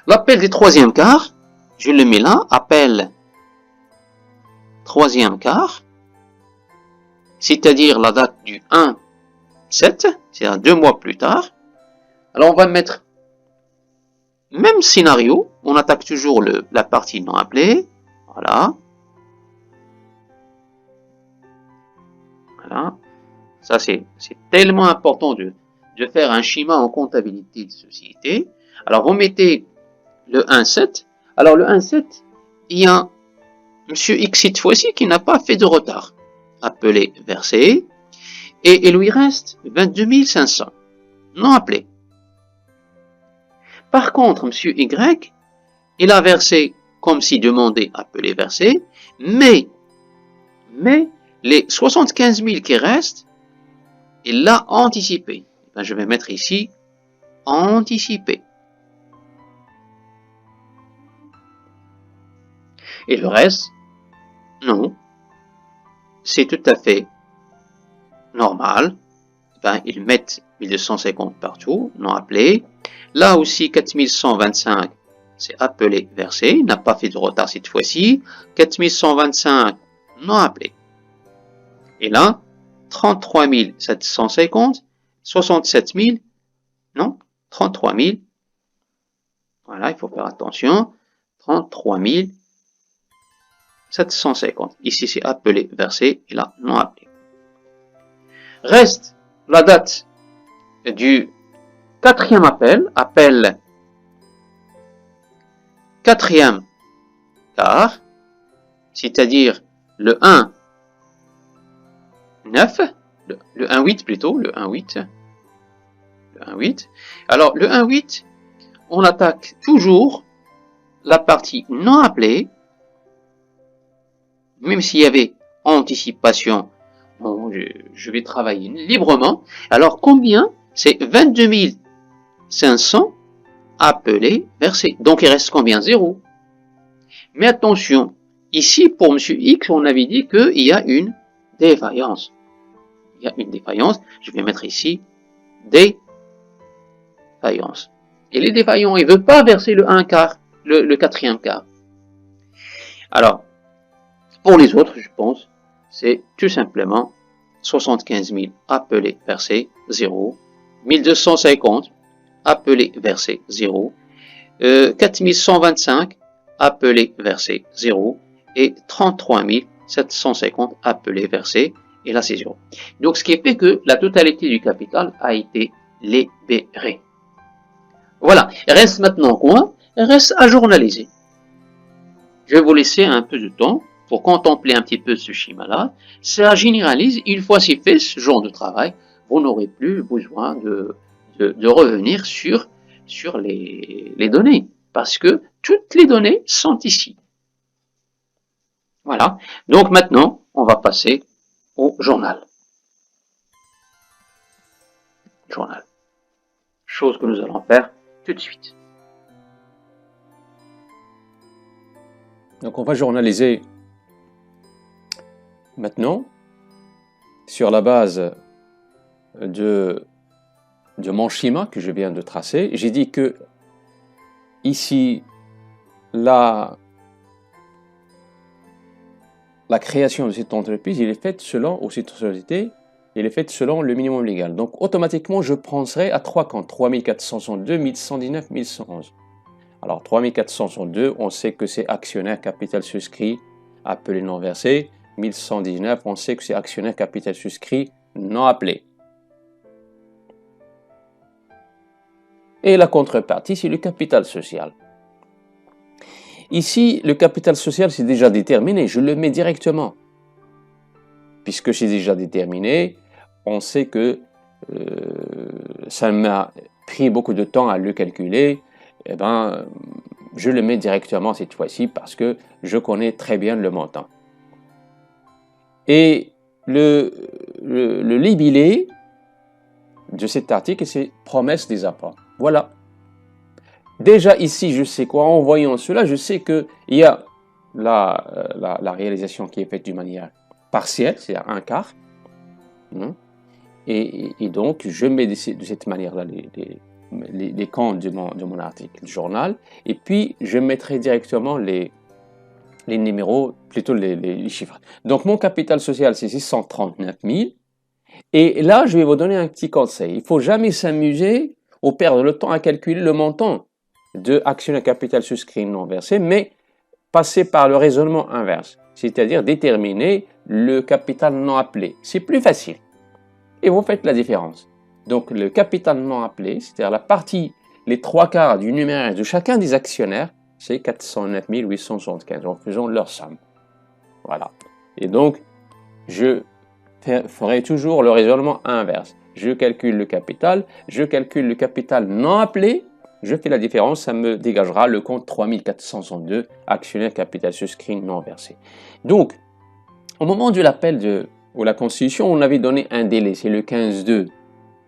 L'appel des troisième quart, je le mets là, appel troisième quart, c'est-à-dire la date du 1-7, c'est-à-dire 2 mois plus tard. Alors on va mettre même scénario, on attaque toujours la partie non appelée, voilà. Voilà. Ça, c'est tellement important de faire un schéma en comptabilité de société. Alors, vous mettez le 1,7. Alors, le 1,7, il y a Monsieur X cette fois-ci qui n'a pas fait de retard. Appelé, versé. Et il lui reste 22 500. Non appelé. Par contre, Monsieur Y, il a versé comme si demandé, appelé, versé. Mais les 75 000 qui restent, il l'a anticipé. Ben, je vais mettre ici anticipé. Et le reste, non, c'est tout à fait normal. Ben, ils mettent 1250 partout, non appelé. Là aussi, 4125, c'est appelé, versé. Il n'a pas fait de retard cette fois-ci. 4125, non appelé. Et là, 33 750, 67 000, non, 33 000. Voilà, il faut faire attention. 33 750. Ici, c'est appelé, versé, et là, non appelé. Reste la date du quatrième appel quatrième quart, c'est-à-dire le 1, 9, le 1, 8 plutôt, le 1, 8. Le 1, 8. Alors, le 1, 8, on attaque toujours la partie non appelée, même s'il y avait anticipation, bon, je vais travailler librement. Alors, combien? C'est 22 500 appelés, versés. Donc, il reste combien? 0. Mais attention, ici, pour M. X, on avait dit qu'il y a une défaillance. Il y a une défaillance. Je vais mettre ici défaillance. Et les défaillants, il ne veut pas verser le 1 quart, le quatrième quart. Alors, pour les autres, je pense, c'est tout simplement 75 000 appelés, versés, 0. 1250 appelés, versés, 0. 4125 appelés, versés, 0. Et 33 750 appelés, versés, et là c'est 0. Donc ce qui fait que la totalité du capital a été libérée. Voilà, il reste maintenant quoi? Il reste à journaliser. Je vais vous laisser un peu de temps pour contempler un petit peu ce schéma-là. Ça généralise, une fois c'est fait ce genre de travail, vous n'aurez plus besoin de revenir sur les données, parce que toutes les données sont ici. Voilà, donc maintenant, on va passer au journal. Journal. Chose que nous allons faire tout de suite. Donc on va journaliser maintenant sur la base de mon schéma que je viens de tracer. J'ai dit que ici, la création de cette entreprise, elle est faite selon, ou cette société, elle est faite selon le minimum légal. Donc automatiquement, je penserai à 3 comptes, 3462, 1119, 1111. Alors 3462, on sait que c'est actionnaire capital souscrit appelé non versé. 1119, on sait que c'est actionnaire capital souscrit non appelé. Et la contrepartie, c'est le capital social. Ici, le capital social, c'est déjà déterminé. Je le mets directement. Puisque c'est déjà déterminé, on sait que ça m'a pris beaucoup de temps à le calculer. Eh ben, je le mets directement cette fois-ci parce que je connais très bien le montant. Et le libellé de cet article, c'est promesse des apports. Voilà. Déjà ici, je sais quoi, en voyant cela, je sais qu'il y a la réalisation qui est faite d'une manière partielle, c'est-à-dire un quart. Et donc, je mets de cette manière-là les comptes de mon article du journal, et puis je mettrai directement les numéros, plutôt les chiffres. Donc, mon capital social, c'est 639 000. Et là, je vais vous donner un petit conseil. Il ne faut jamais s'amuser ou perdre le temps à calculer le montant de actionnaire capital souscrit non versé, mais passer par le raisonnement inverse, c'est-à-dire déterminer le capital non appelé. C'est plus facile. et vous faites la différence. Donc le capital non appelé, c'est-à-dire la partie, les 3/4 du numéraire de chacun des actionnaires, c'est 409 875 en faisant leur somme. Voilà. Et donc, je ferai toujours le raisonnement inverse. Je calcule le capital non appelé, je fais la différence, ça me dégagera le compte 3462, actionnaire capital souscrit non versé. Donc, au moment de l'appel ou la constitution, on avait donné un délai, c'est le 15-2.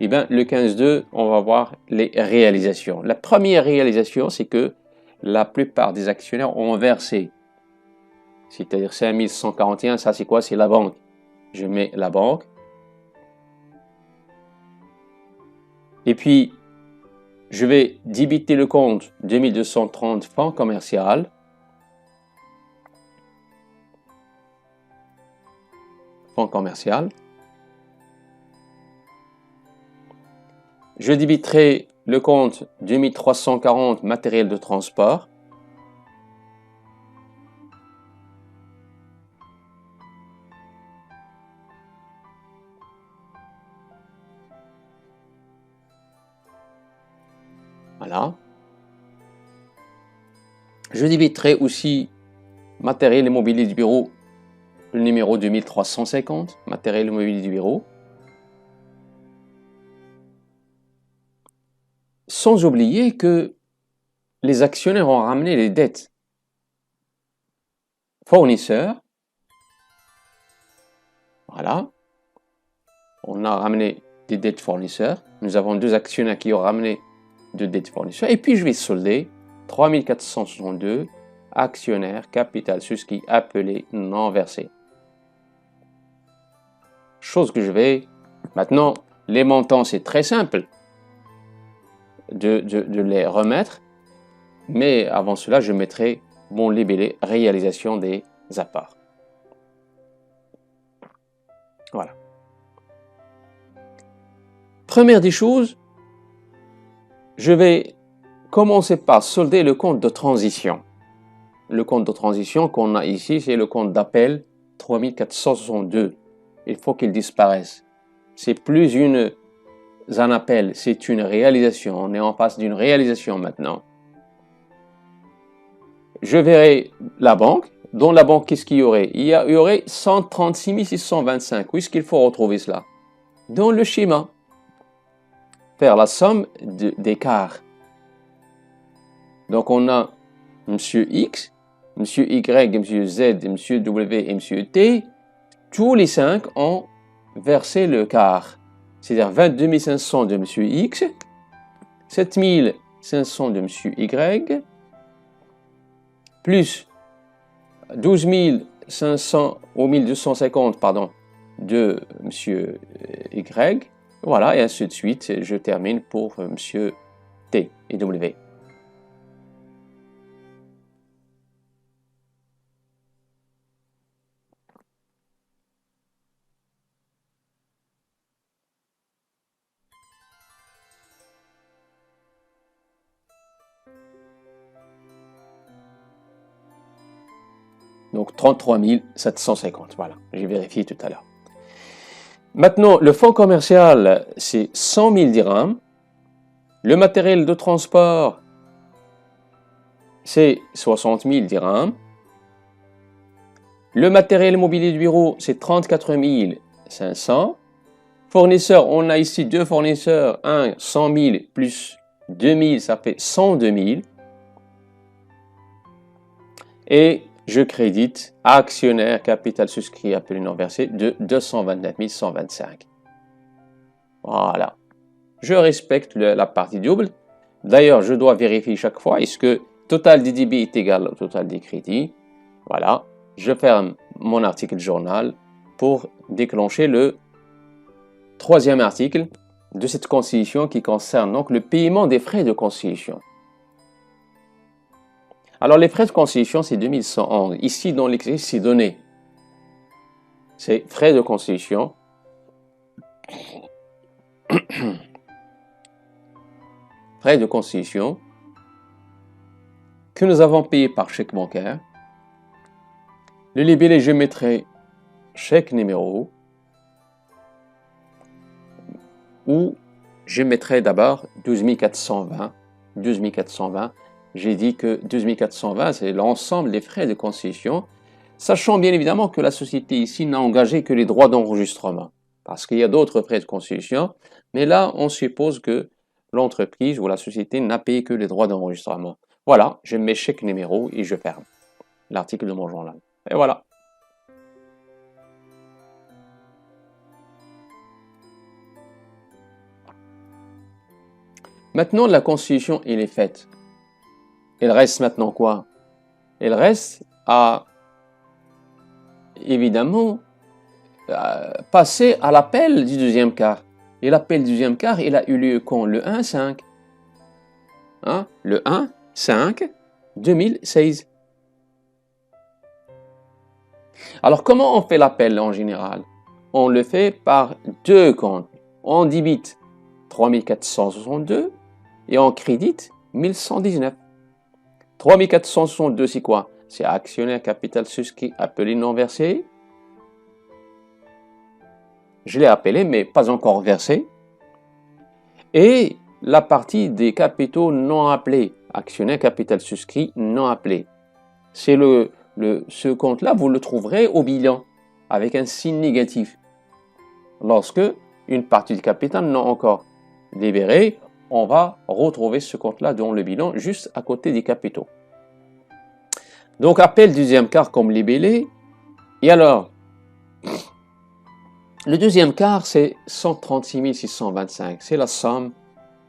Et bien, le 15-2, on va voir les réalisations. La première réalisation, c'est que la plupart des actionnaires ont versé. C'est-à-dire 5141, ça c'est quoi? C'est la banque. Je mets la banque. Et puis, je vais débiter le compte 2230 fonds commercial. Fonds commercial. Je débiterai le compte 2340 matériel de transport. Voilà. Je débiterai aussi matériel et mobilier du bureau, le numéro 2350, matériel et mobilier du bureau. Sans oublier que les actionnaires ont ramené les dettes. Fournisseurs, voilà. On a ramené des dettes fournisseurs. Nous avons 2 actionnaires qui ont ramené de dettes fournisseurs. Et puis je vais solder 3462 actionnaires capital souscrit appelé non versé. Chose que je vais... Maintenant, les montants, c'est très simple de les remettre. Mais avant cela, je mettrai mon libellé réalisation des apparts. Voilà. Première des choses, je vais commencer par solder le compte de transition. Le compte de transition qu'on a ici, c'est le compte d'appel 3462. Il faut qu'il disparaisse. C'est plus un appel, c'est une réalisation. On est en face d'une réalisation maintenant. Je verrai la banque. Dans la banque, qu'est-ce qu'il y aurait? Il y aurait 136 625. Où est-ce qu'il faut retrouver cela? Dans le schéma. Faire la somme d'écart. Donc on a Monsieur X, Monsieur Y, Monsieur Z, Monsieur W et Monsieur T. Tous les 5 ont versé le quart. C'est-à-dire 22 500 de Monsieur X, 7 500 de Monsieur Y, plus 12 500 ou 1250 pardon, de Monsieur Y. Voilà, et ainsi de suite. Je termine pour Monsieur T et W. Donc 33 750, voilà, j'ai vérifié tout à l'heure. Maintenant, le fonds commercial, c'est 100 000 dirhams. Le matériel de transport, c'est 60 000 dirhams. Le matériel mobilier du bureau, c'est 34 500. Fournisseurs, on a ici 2 fournisseurs, un 100 000 plus 2 000, ça fait 102 000. Et je crédite actionnaire capital souscrit appelé non versé de 229 125. Voilà. Je respecte la partie double. D'ailleurs, je dois vérifier chaque fois est-ce que total des débits est égal au total des crédits. Voilà. Je ferme mon article journal pour déclencher le 3e article de cette constitution qui concerne donc le paiement des frais de constitution. Alors, les frais de constitution, c'est 2111. Ici, dans l'exercice, c'est donné. C'est frais de constitution. Frais de constitution que nous avons payés par chèque bancaire. Le libellé, je mettrai chèque numéro. où je mettrai d'abord 12 420. 12 420. J'ai dit que 12 420, c'est l'ensemble des frais de concession, sachant bien évidemment que la société ici n'a engagé que les droits d'enregistrement, parce qu'il y a d'autres frais de concession, mais là, on suppose que l'entreprise ou la société n'a payé que les droits d'enregistrement. Voilà, je mets chèque numéro et je ferme l'article de mon journal. Et voilà. Maintenant, la constitution, elle est faite. Il reste maintenant quoi? Il reste à, évidemment, passer à l'appel du deuxième quart. Et l'appel du deuxième quart, il a eu lieu quand? Le 1-5. Hein? Le 1-5-2016. Alors, comment on fait l'appel en général? On le fait par deux comptes. On débite 3462 et on crédite 1119. 3462, c'est quoi? C'est actionnaire capital souscrit appelé non versé. Je l'ai appelé, mais pas encore versé. Et la partie des capitaux non appelés, actionnaire capital souscrit non appelé. C'est ce compte-là, vous le trouverez au bilan avec un signe négatif. Lorsque une partie du capital non encore libérée, on va retrouver ce compte-là dans le bilan juste à côté des capitaux. Donc, appel deuxième quart comme libellé. Et alors, le deuxième quart, c'est 136 625. C'est la somme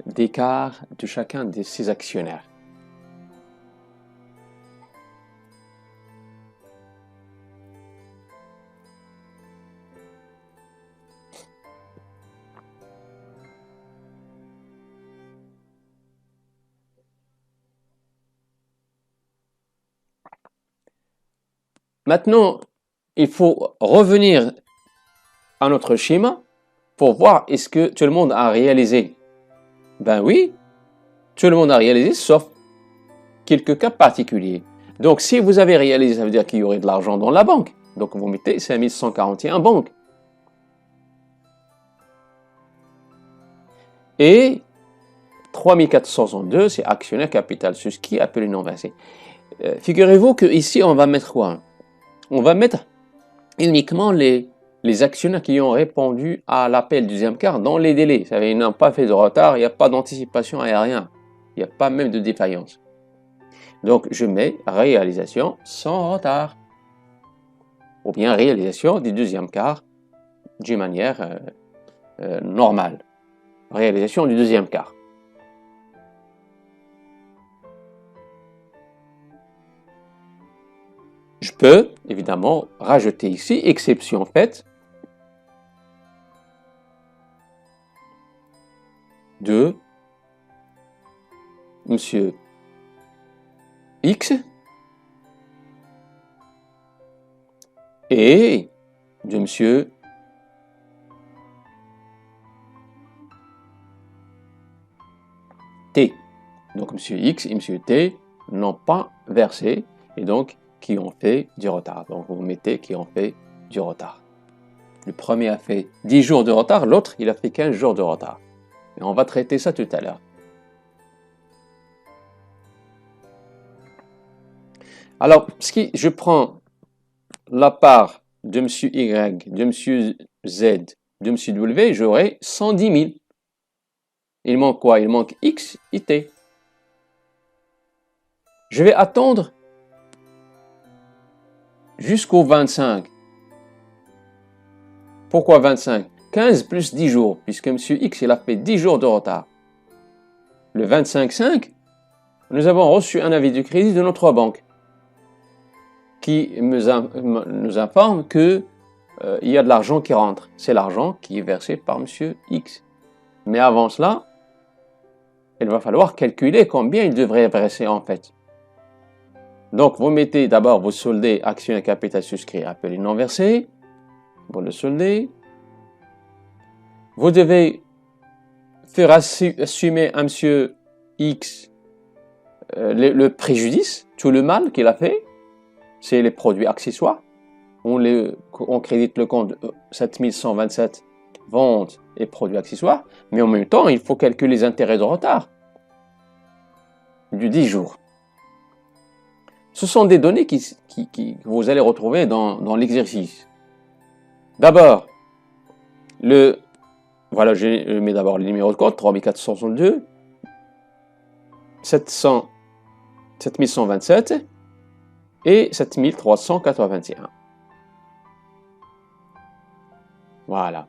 des quarts de chacun de ces actionnaires. Maintenant, il faut revenir à notre schéma pour voir est-ce que tout le monde a réalisé. Ben oui, tout le monde a réalisé, sauf quelques cas particuliers. Donc, si vous avez réalisé, ça veut dire qu'il y aurait de l'argent dans la banque. Donc, vous mettez 5141 banque. Et 3462, c'est actionnaire capital souscrit appelé non versé. Figurez-vous qu'ici, on va mettre quoi? On va mettre uniquement les actionnaires qui ont répondu à l'appel deuxième quart dans les délais. Ça veut dire qu'ils n'ont pas fait de retard, il n'y a pas d'anticipation et rien. Il n'y a pas même de défaillance. Donc, je mets réalisation sans retard. Ou bien réalisation du deuxième quart d'une manière normale. Réalisation du deuxième quart. Je peux, évidemment, rajouter ici, exception faite, de Monsieur X et de Monsieur T. Donc Monsieur X et Monsieur T n'ont pas versé et donc qui ont fait du retard. Donc vous mettez qui ont fait du retard. Le premier a fait 10 jours de retard, l'autre il a fait 15 jours de retard. Et on va traiter ça tout à l'heure. Alors, je prends la part de M. Y, de M. Z, de M. W, j'aurai 110 000. Il manque quoi? Il manque X et T. Je vais attendre jusqu'au 25. Pourquoi 25? 15 plus 10 jours, puisque M. X il a fait 10 jours de retard. Le 25-5, nous avons reçu un avis de crédit de notre banque qui nous informe qu'il y a de l'argent qui rentre. C'est l'argent qui est versé par M. X. Mais avant cela, il va falloir calculer combien il devrait verser en fait. Donc, vous mettez d'abord, vous soldez actionnaire capital souscrit appelé non versé. Vous le soldez. Vous devez faire assumer à M. X le préjudice, tout le mal qu'il a fait. C'est les produits accessoires. On crédite le compte 7127 vente et produits accessoires, mais en même temps, il faut calculer les intérêts de retard du 10 jours. Ce sont des données que vous allez retrouver dans l'exercice. D'abord, voilà, je mets d'abord le numéro de compte, 3462, 7127 et 7381. Voilà.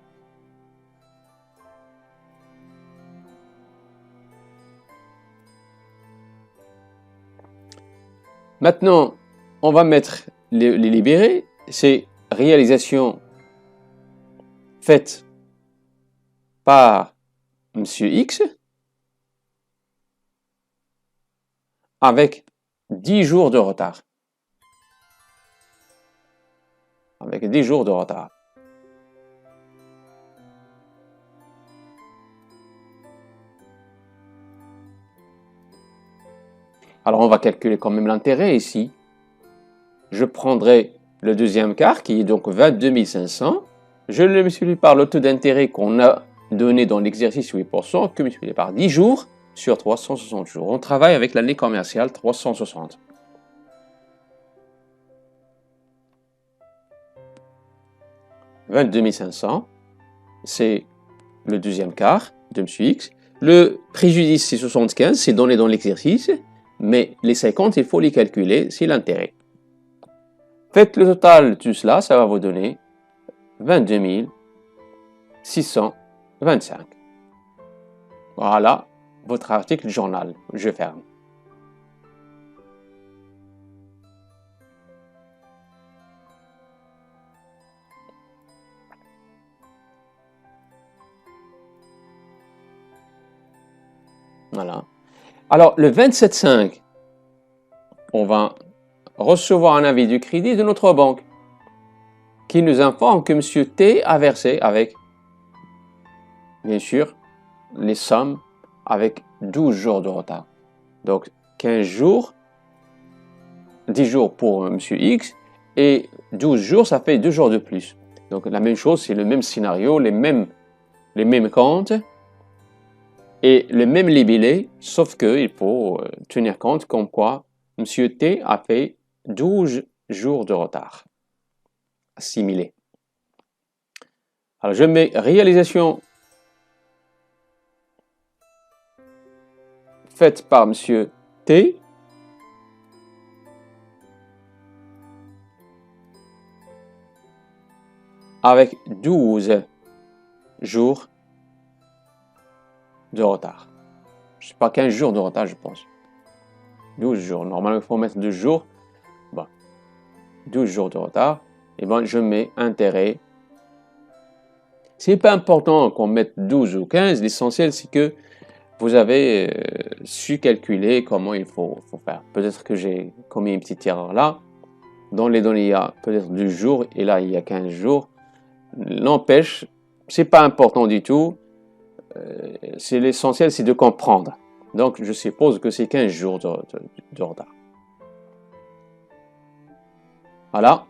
Maintenant, on va mettre les libérés. C'est réalisation faite par Monsieur X avec 10 jours de retard. Avec 10 jours de retard. Alors, on va calculer quand même l'intérêt ici. Je prendrai le deuxième quart, qui est donc 22 500. Je le multiplie par le taux d'intérêt qu'on a donné dans l'exercice 8%, que multiplié par 10 jours sur 360 jours. On travaille avec l'année commerciale 360. « 22 500, c'est le deuxième quart de M. X. Le préjudice, c'est 75, c'est donné dans l'exercice. Mais les 50, il faut les calculer, c'est l'intérêt. Faites le total de tout cela, ça va vous donner 22 625. Voilà votre article journal. Je ferme. Voilà. Alors, le 27,5, on va recevoir un avis du crédit de notre banque qui nous informe que M. T a versé avec, bien sûr, les sommes avec 12 jours de retard. Donc, 15 jours, 10 jours pour M. X et 12 jours, ça fait 2 jours de plus. Donc, la même chose, c'est le même scénario, les mêmes comptes. Et le même libellé, sauf qu'il faut tenir compte comme quoi M. T a fait 12 jours de retard assimilé. Alors je mets réalisation faite par M. T avec 12 jours de retard. Je ne sais pas, 15 jours de retard, je pense. 12 jours. Normalement, il faut mettre 2 jours. Bon. 12 jours de retard. Et bien, je mets intérêt. C'est pas important qu'on mette 12 ou 15. L'essentiel, c'est que vous avez su calculer comment il faut faire. Peut-être que j'ai commis une petite erreur là. Dans les données, il y a peut-être 2 jours. Et là, il y a 15 jours. N'empêche, c'est pas important du tout. C'est l'essentiel, c'est de comprendre. Donc, je suppose que c'est 15 jours de retard. Voilà.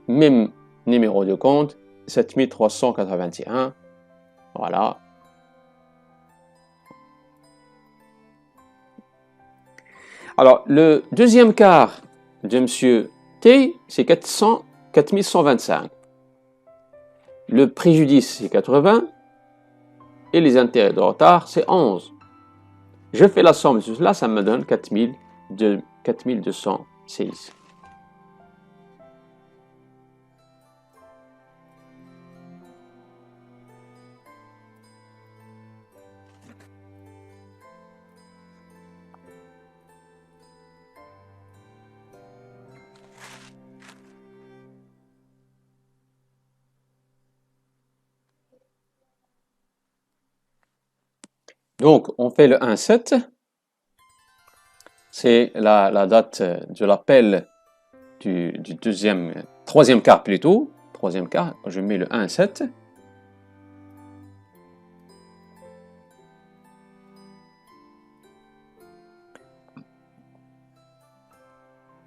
Même numéro de compte, 7381. Voilà. Alors, le deuxième quart de M. T, c'est 4125. Le préjudice, c'est 80. Et les intérêts de retard, c'est 11. Je fais la somme de tout cela, ça me donne 4206. Donc, on fait le 1,7. C'est la date de l'appel du troisième quart plutôt. Troisième quart, je mets le 1,7.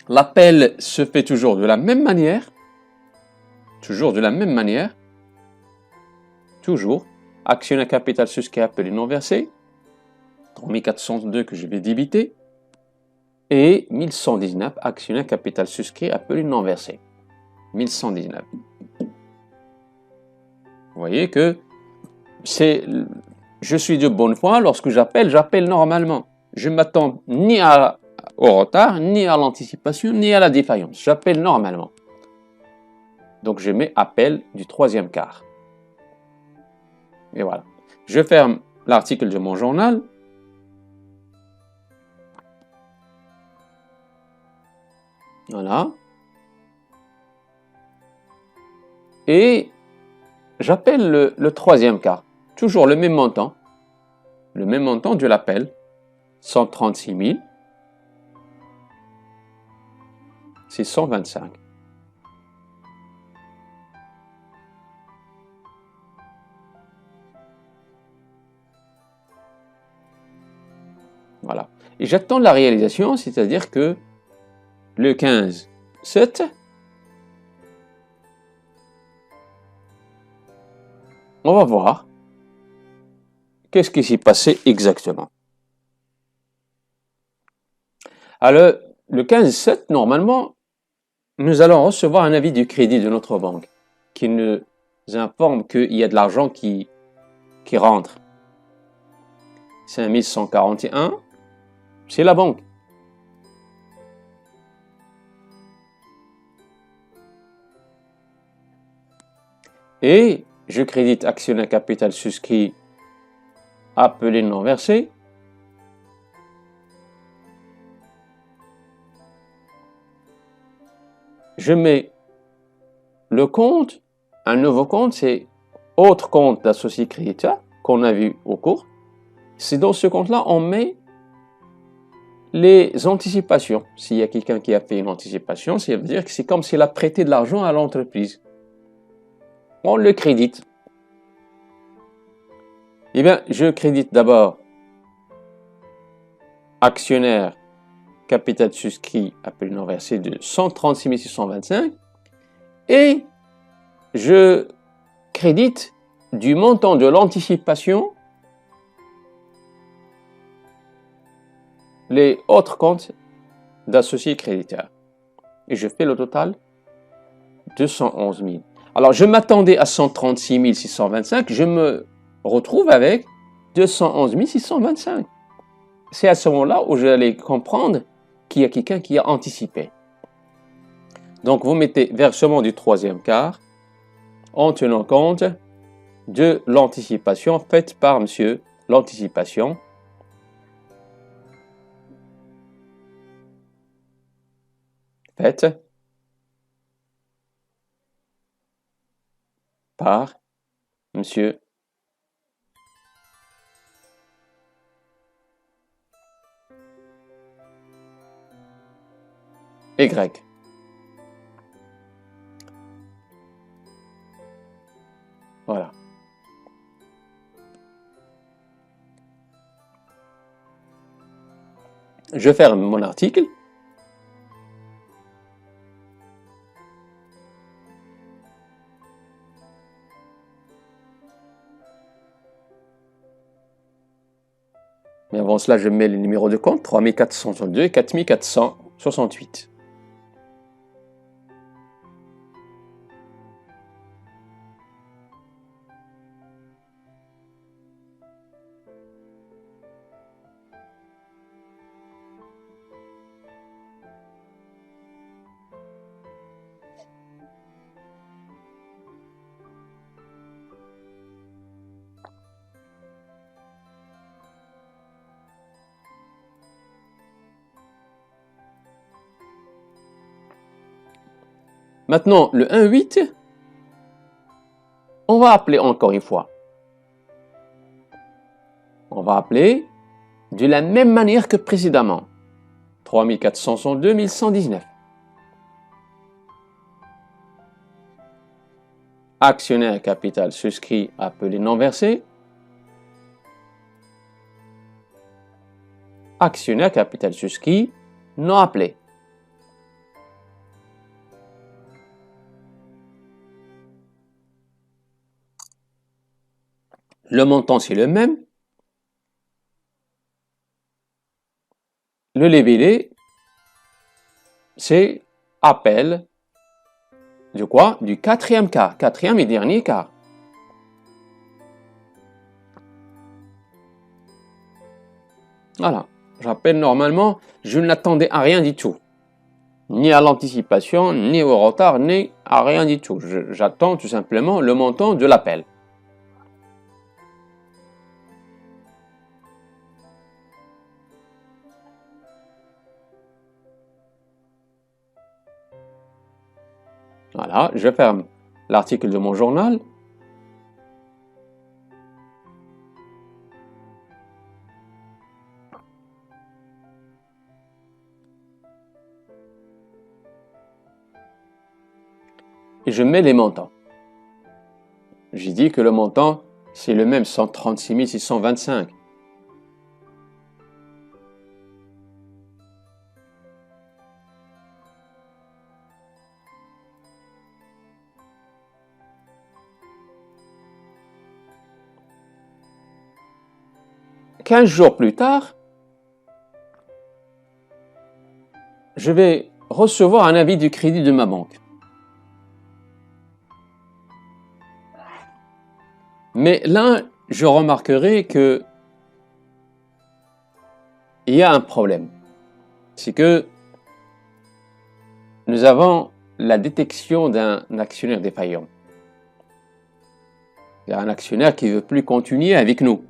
L'appel se fait toujours de la même manière. Toujours de la même manière. toujours, actionnaire capital souscrit appelé non versé, 3402 que je vais débiter, et 1119, actionnaire capital souscrit appelé non versé. 1119. Vous voyez que je suis de bonne foi, lorsque j'appelle normalement. Je ne m'attends ni au retard, ni à l'anticipation, ni à la défaillance. J'appelle normalement. Donc je mets appel du troisième quart. Et voilà. Je ferme l'article de mon journal. Voilà. Et j'appelle le troisième quart. Toujours le même montant. Le même montant de l'appel. 136 625. Voilà. Et j'attends la réalisation, c'est-à-dire que le 15/7, on va voir qu'est-ce qui s'est passé exactement. Alors, le 15/7, normalement, nous allons recevoir un avis du crédit de notre banque qui nous informe qu'il y a de l'argent qui rentre. 5141, c'est la banque. Et je crédite actionnaire capital souscrit appelé non versé. Je mets le compte, un nouveau compte, c'est autre compte d'associé créditeur qu'on a vu au cours. C'est dans ce compte-là, on met les anticipations. S'il y a quelqu'un qui a fait une anticipation, ça veut dire que c'est comme s'il a prêté de l'argent à l'entreprise. On le crédite. Eh bien, je crédite d'abord actionnaire capital souscrit appelé non versé de 136 625 et je crédite du montant de l'anticipation les autres comptes d'associés créditeurs. Et je fais le total 211 000. Alors, je m'attendais à 136 625, je me retrouve avec 211 625. C'est à ce moment-là où j'allais comprendre qu'il y a quelqu'un qui a anticipé. Donc, vous mettez versement du troisième quart en tenant compte de l'anticipation faite par monsieur, l'anticipation faite par monsieur Y. Voilà. Je ferme mon article. Mais avant cela, je mets les numéros de compte 3462 et 4468. Maintenant, le 1,8, on va appeler encore une fois. On va appeler de la même manière que précédemment. 3462 1119. Actionnaire capital souscrit appelé non versé. Actionnaire capital souscrit non appelé. Le montant, c'est le même. Le libellé, c'est appel de quoi? Du quatrième quart, quatrième et dernier quart. Voilà, j'appelle normalement, je n'attendais à rien du tout. Ni à l'anticipation, ni au retard, ni à rien du tout. J'attends tout simplement le montant de l'appel. Voilà, je ferme l'article de mon journal. Et je mets les montants. J'ai dit que le montant, c'est le même, 136 625. « 15 jours plus tard, je vais recevoir un avis du crédit de ma banque. Mais là, je remarquerai que il y a un problème. C'est que nous avons la détection d'un actionnaire défaillant. Il y a un actionnaire qui ne veut plus continuer avec nous.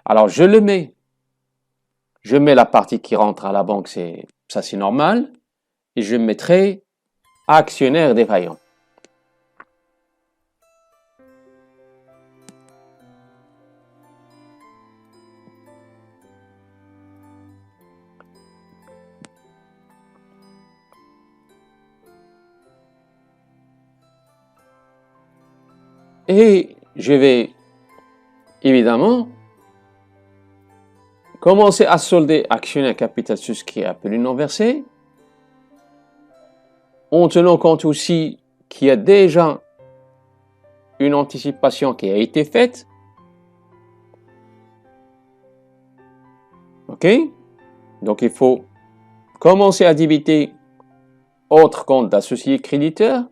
Alors, je le mets. Je mets la partie qui rentre à la banque, ça c'est normal. Et je mettrai actionnaire défaillant. Et je vais évidemment commencer à solder actionnaire capital souscrit appelé non versé, en tenant compte aussi qu'il y a déjà une anticipation qui a été faite. OK? Donc il faut commencer à débiter autre compte d'associé créditeur.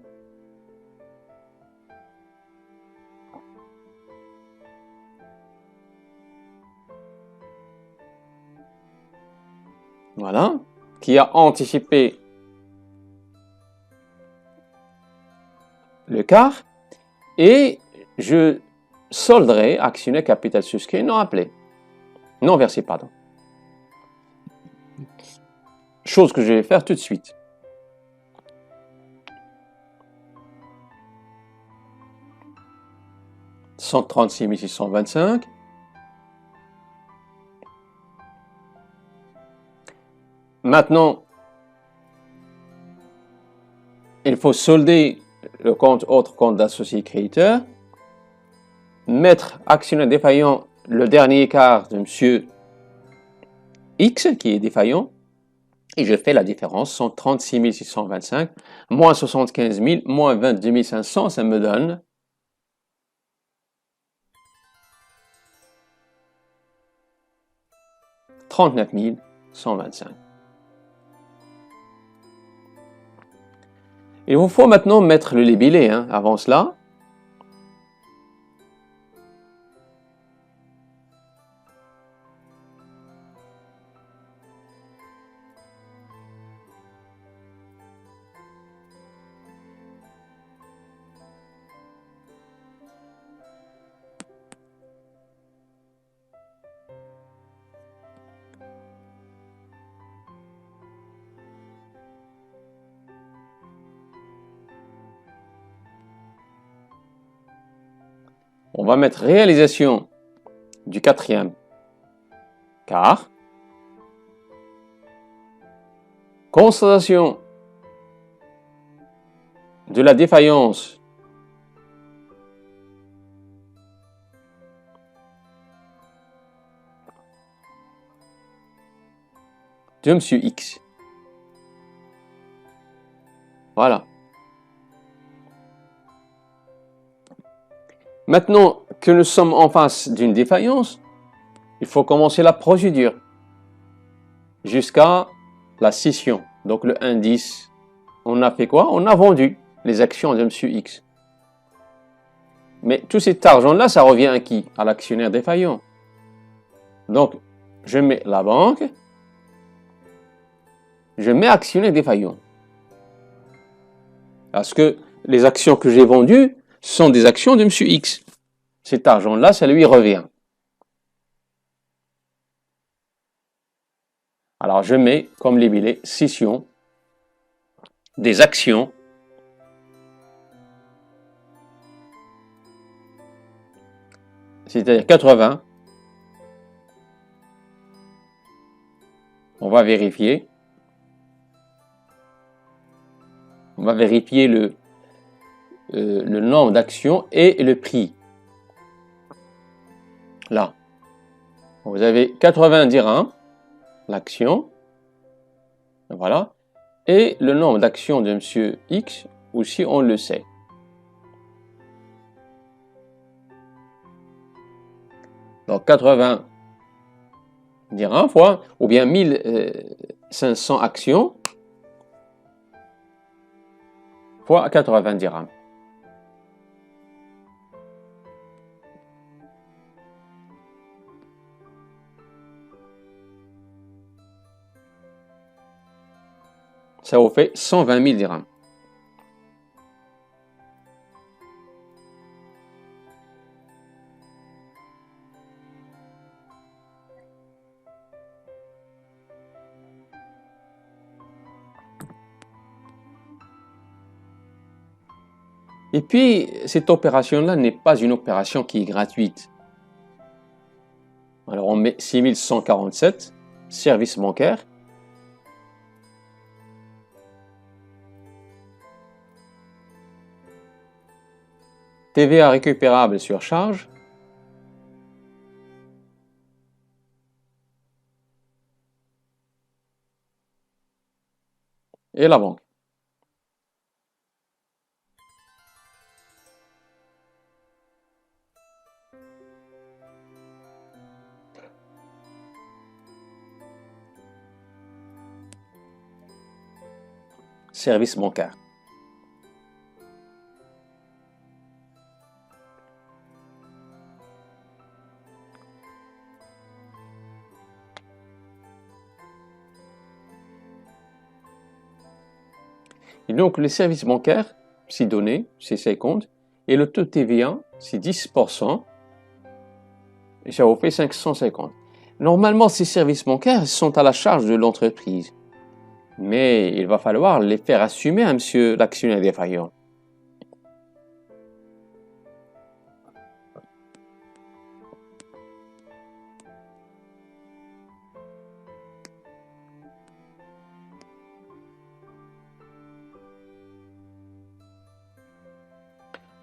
Voilà, qui a anticipé le quart, et je solderai actionnaire capital souscrit non appelé, non versé, pardon. Chose que je vais faire tout de suite. « 136 625 ». Maintenant, il faut solder le compte autre compte d'associé créditeur, mettre actionnaire défaillant le dernier quart de monsieur X qui est défaillant, et je fais la différence, 136 625 moins 75 000 moins 22 500, ça me donne 39 125. Il vous faut maintenant mettre le libellé, avant cela. On va mettre réalisation du quatrième quart, constatation de la défaillance de monsieur X. Voilà. Maintenant que nous sommes en face d'une défaillance, il faut commencer la procédure jusqu'à la scission. Donc le indice, on a fait quoi? On a vendu les actions de M. X. Mais tout cet argent-là, ça revient à qui? À l'actionnaire défaillant. Donc, je mets la banque, je mets actionnaire défaillant. Parce que les actions que j'ai vendues sont des actions de M. X. Cet argent-là, ça lui revient. Alors, je mets comme libellé scission des actions c'est-à-dire 80. On va vérifier. On va vérifier le nombre d'actions et le prix. Là, vous avez 80 dirhams, l'action. Voilà. Et le nombre d'actions de M. X, aussi on le sait. Donc 80 dirhams fois, ou bien 1500 actions fois 80 dirhams. Ça vous fait 120 000 dirhams. Et puis, cette opération-là n'est pas une opération qui est gratuite. Alors, on met 6147, service bancaire. TVA récupérable sur charge. Et la banque. Service bancaire. Et donc, les services bancaires, c'est donné, c'est 50, et le taux de TVA, c'est 10%, et ça vous fait 550. Normalement, ces services bancaires sont à la charge de l'entreprise, mais il va falloir les faire assumer à monsieur l'actionnaire défaillant.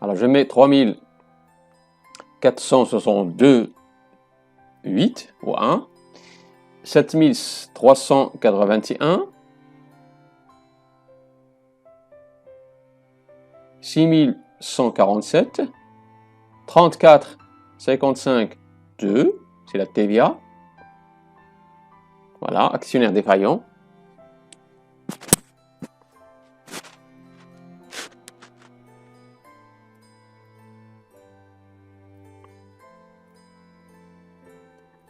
Alors, je mets 3462,8 ou 1, 7381, 6147, 34,55,2, c'est la TVA. Voilà, actionnaire défaillant.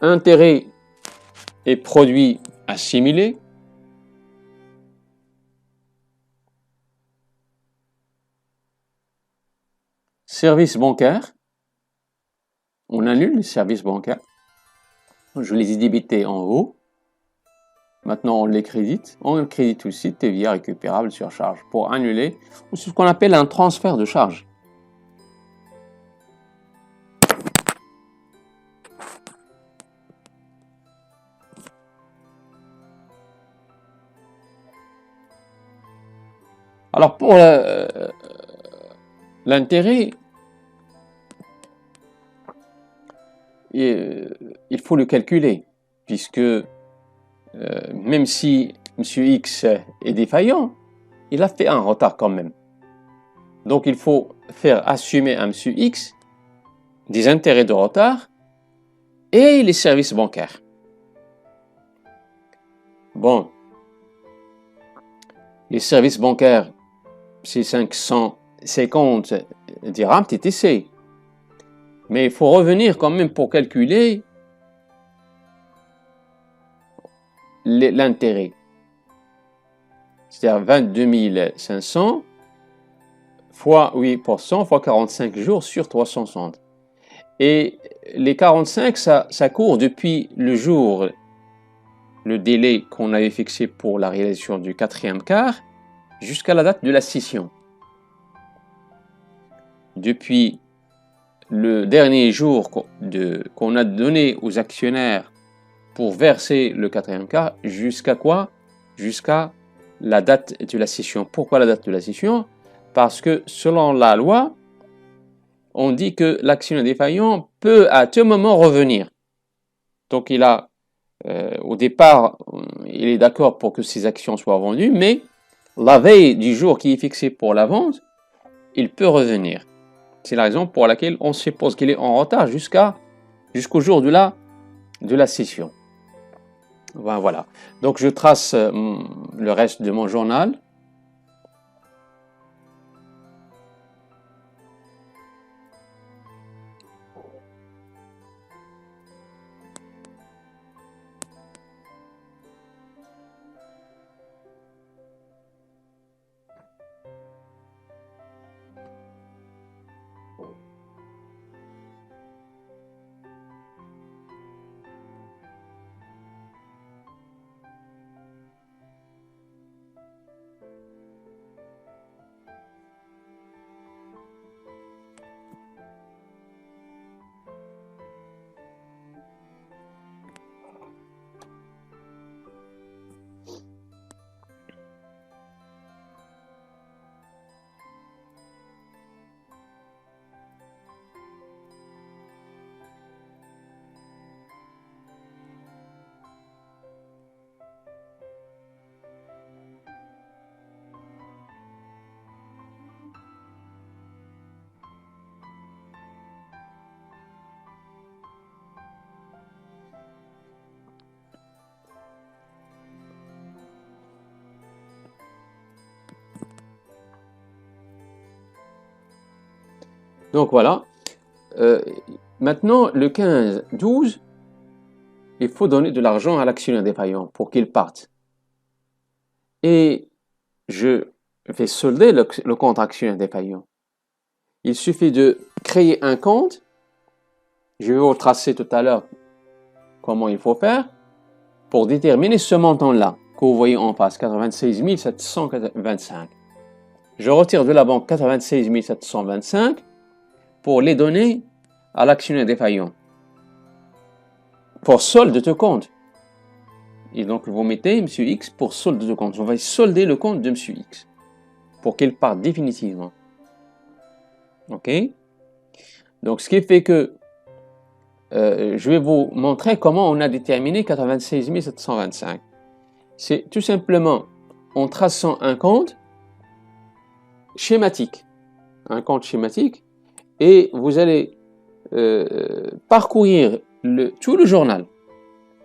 Intérêt et produits assimilés. Services bancaires. On annule les services bancaires. Je les ai débités en haut. Maintenant, on les crédite. On crédite aussi TVA récupérable sur charge pour annuler ce qu'on appelle un transfert de charge. Alors, pour l'intérêt, il faut le calculer, puisque même si M. X est défaillant, il a fait un retard quand même. Donc, il faut faire assumer à M. X des intérêts de retard et les services bancaires. Bon, les services bancaires, c'est 550 dirhams TTC. Mais il faut revenir quand même pour calculer l'intérêt. C'est-à-dire 22 500 fois 8% fois 45 jours sur 360. Et les 45, ça court depuis le jour, le délai qu'on avait fixé pour la réalisation du quatrième quart, jusqu'à la date de la scission. Depuis le dernier jour qu'on a donné aux actionnaires pour verser le quatrième quart, jusqu'à quoi? Jusqu'à la date de la scission. Pourquoi la date de la scission? Parce que selon la loi, on dit que l'actionnaire défaillant peut à tout moment revenir. Donc il a, au départ, il est d'accord pour que ses actions soient vendues, mais la veille du jour qui est fixé pour la vente, il peut revenir. C'est la raison pour laquelle on suppose qu'il est en retard jusqu'au jour de la session. Voilà. Donc je trace le reste de mon journal. Donc voilà. Maintenant, le 15-12, il faut donner de l'argent à l'actionnaire défaillant pour qu'il parte. Et je vais solder le compte actionnaire défaillant. Il suffit de créer un compte. Je vais vous tracer tout à l'heure comment il faut faire pour déterminer ce montant-là que vous voyez en face, 96 725. Je retire de la banque 96 725 pour les donner à l'actionnaire défaillant pour solde de compte. Et donc vous mettez M. X pour solde de compte. On va solder le compte de M. X pour qu'il parte définitivement. Ok? Donc ce qui fait que je vais vous montrer comment on a déterminé 96 725. C'est tout simplement en traçant un compte schématique. Un compte schématique. Et vous allez parcourir tout le journal.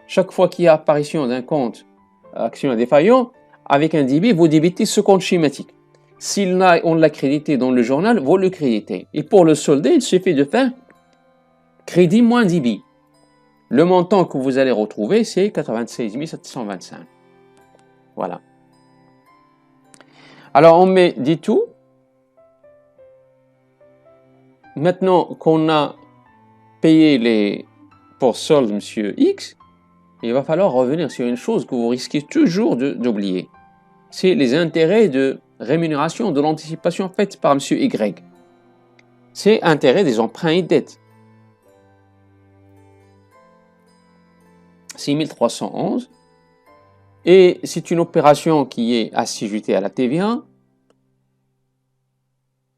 Chaque fois qu'il y a apparition d'un compte actionnaire défaillant, avec un débit, vous débitez ce compte schématique. On l'a crédité dans le journal, vous le créditez. Et pour le solder, il suffit de faire crédit moins débit. Le montant que vous allez retrouver, c'est 96 725. Voilà. Alors, on dit tout. Maintenant qu'on a payé pour solde M. X, il va falloir revenir sur une chose que vous risquez toujours d'oublier. C'est les intérêts de rémunération de l'anticipation faite par M. Y. C'est intérêt des emprunts et dettes. 6311. Et c'est une opération qui est assujettée à la TVA.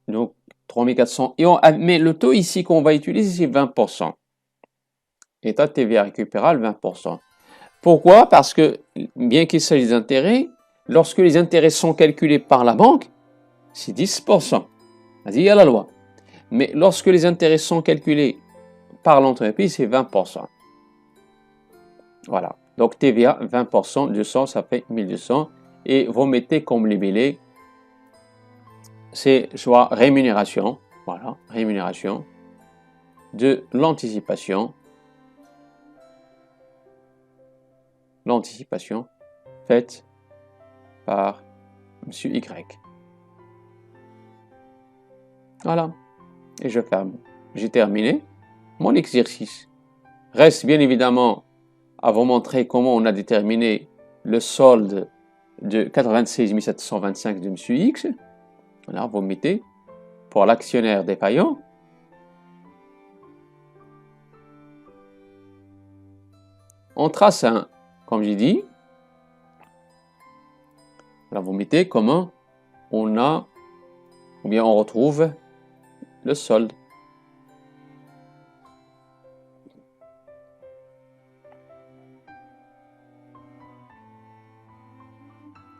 Donc, 3400. Mais le taux ici qu'on va utiliser, c'est 20%. État de TVA récupérable, 20%. Pourquoi? Parce que, bien qu'il s'agisse d'intérêts, lorsque les intérêts sont calculés par la banque, c'est 10%. Vas-y, il y a la loi. Mais lorsque les intérêts sont calculés par l'entreprise, c'est 20%. Voilà. Donc TVA, 20%, 200, ça fait 1200. Et vous mettez comme libellé, c'est soit rémunération, voilà, rémunération de l'anticipation faite par Monsieur Y. Voilà. Et je ferme. J'ai terminé mon exercice. Reste bien évidemment à vous montrer comment on a déterminé le solde de 96 725 de M. X. Voilà, vous mettez pour l'actionnaire défaillant. On trace un, comme j'ai dit. Là, vous mettez comment on a, ou bien on retrouve le solde.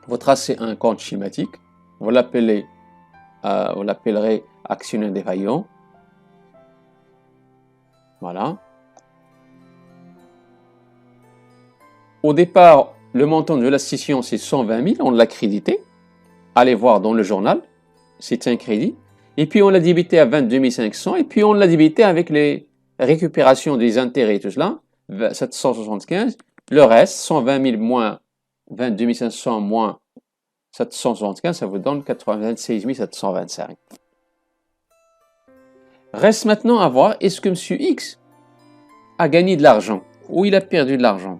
Vous tracez un compte schématique, vous l'appellerez actionnaire défaillant. Voilà. Au départ, le montant de la scission, c'est 120 000, on l'a crédité. Allez voir dans le journal, c'est un crédit. Et puis on l'a débité à 22 500, et puis on l'a débité avec les récupérations des intérêts, tout cela, 775. Le reste, 120 000 moins 22 500 moins 775, ça vous donne 96 725. Reste maintenant à voir, est-ce que M. X a gagné de l'argent ou il a perdu de l'argent?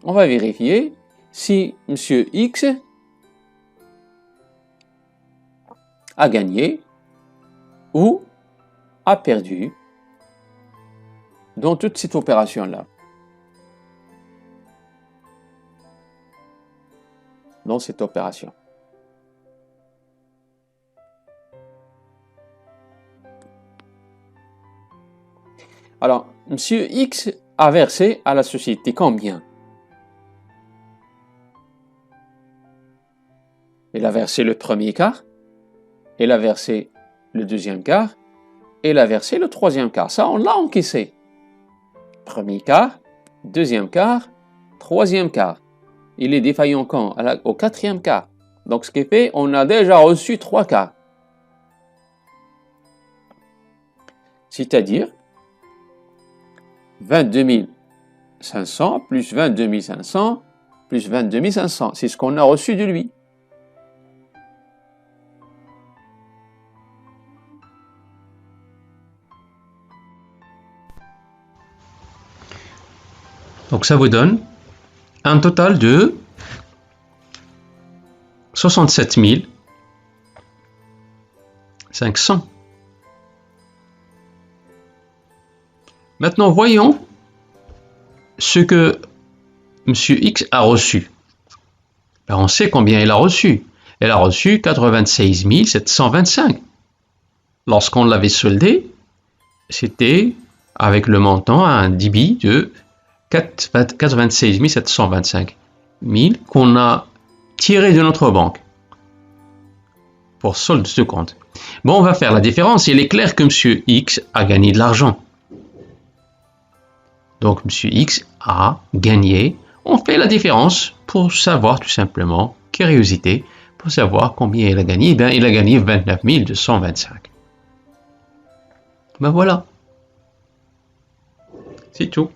On va vérifier si M. X a gagné ou a perdu dans toute cette opération-là. Dans cette opération. Alors, M. X a versé à la société combien? Il a versé le premier quart, il a versé le deuxième quart, et il a versé le troisième quart. Ça, on l'a encaissé. Premier quart, deuxième quart, troisième quart. Il est défaillant quand? Au quatrième quart. Donc, ce qui fait, on a déjà reçu 3 quarts. C'est-à-dire 22 500 plus 22 500 plus 22 500. C'est ce qu'on a reçu de lui. Donc ça vous donne un total de 67 500. Maintenant, voyons ce que M. X a reçu. Ben, on sait combien il a reçu. Elle a reçu 96 725. Lorsqu'on l'avait soldé, c'était avec le montant à un débit de 96 725 000 qu'on a tiré de notre banque pour solde ce compte. Bon, on va faire la différence. Il est clair que M. X a gagné de l'argent. Donc, M. X a gagné. On fait la différence pour savoir tout simplement, curiosité, pour savoir combien il a gagné. Eh bien, il a gagné 29 225. Ben voilà. C'est tout.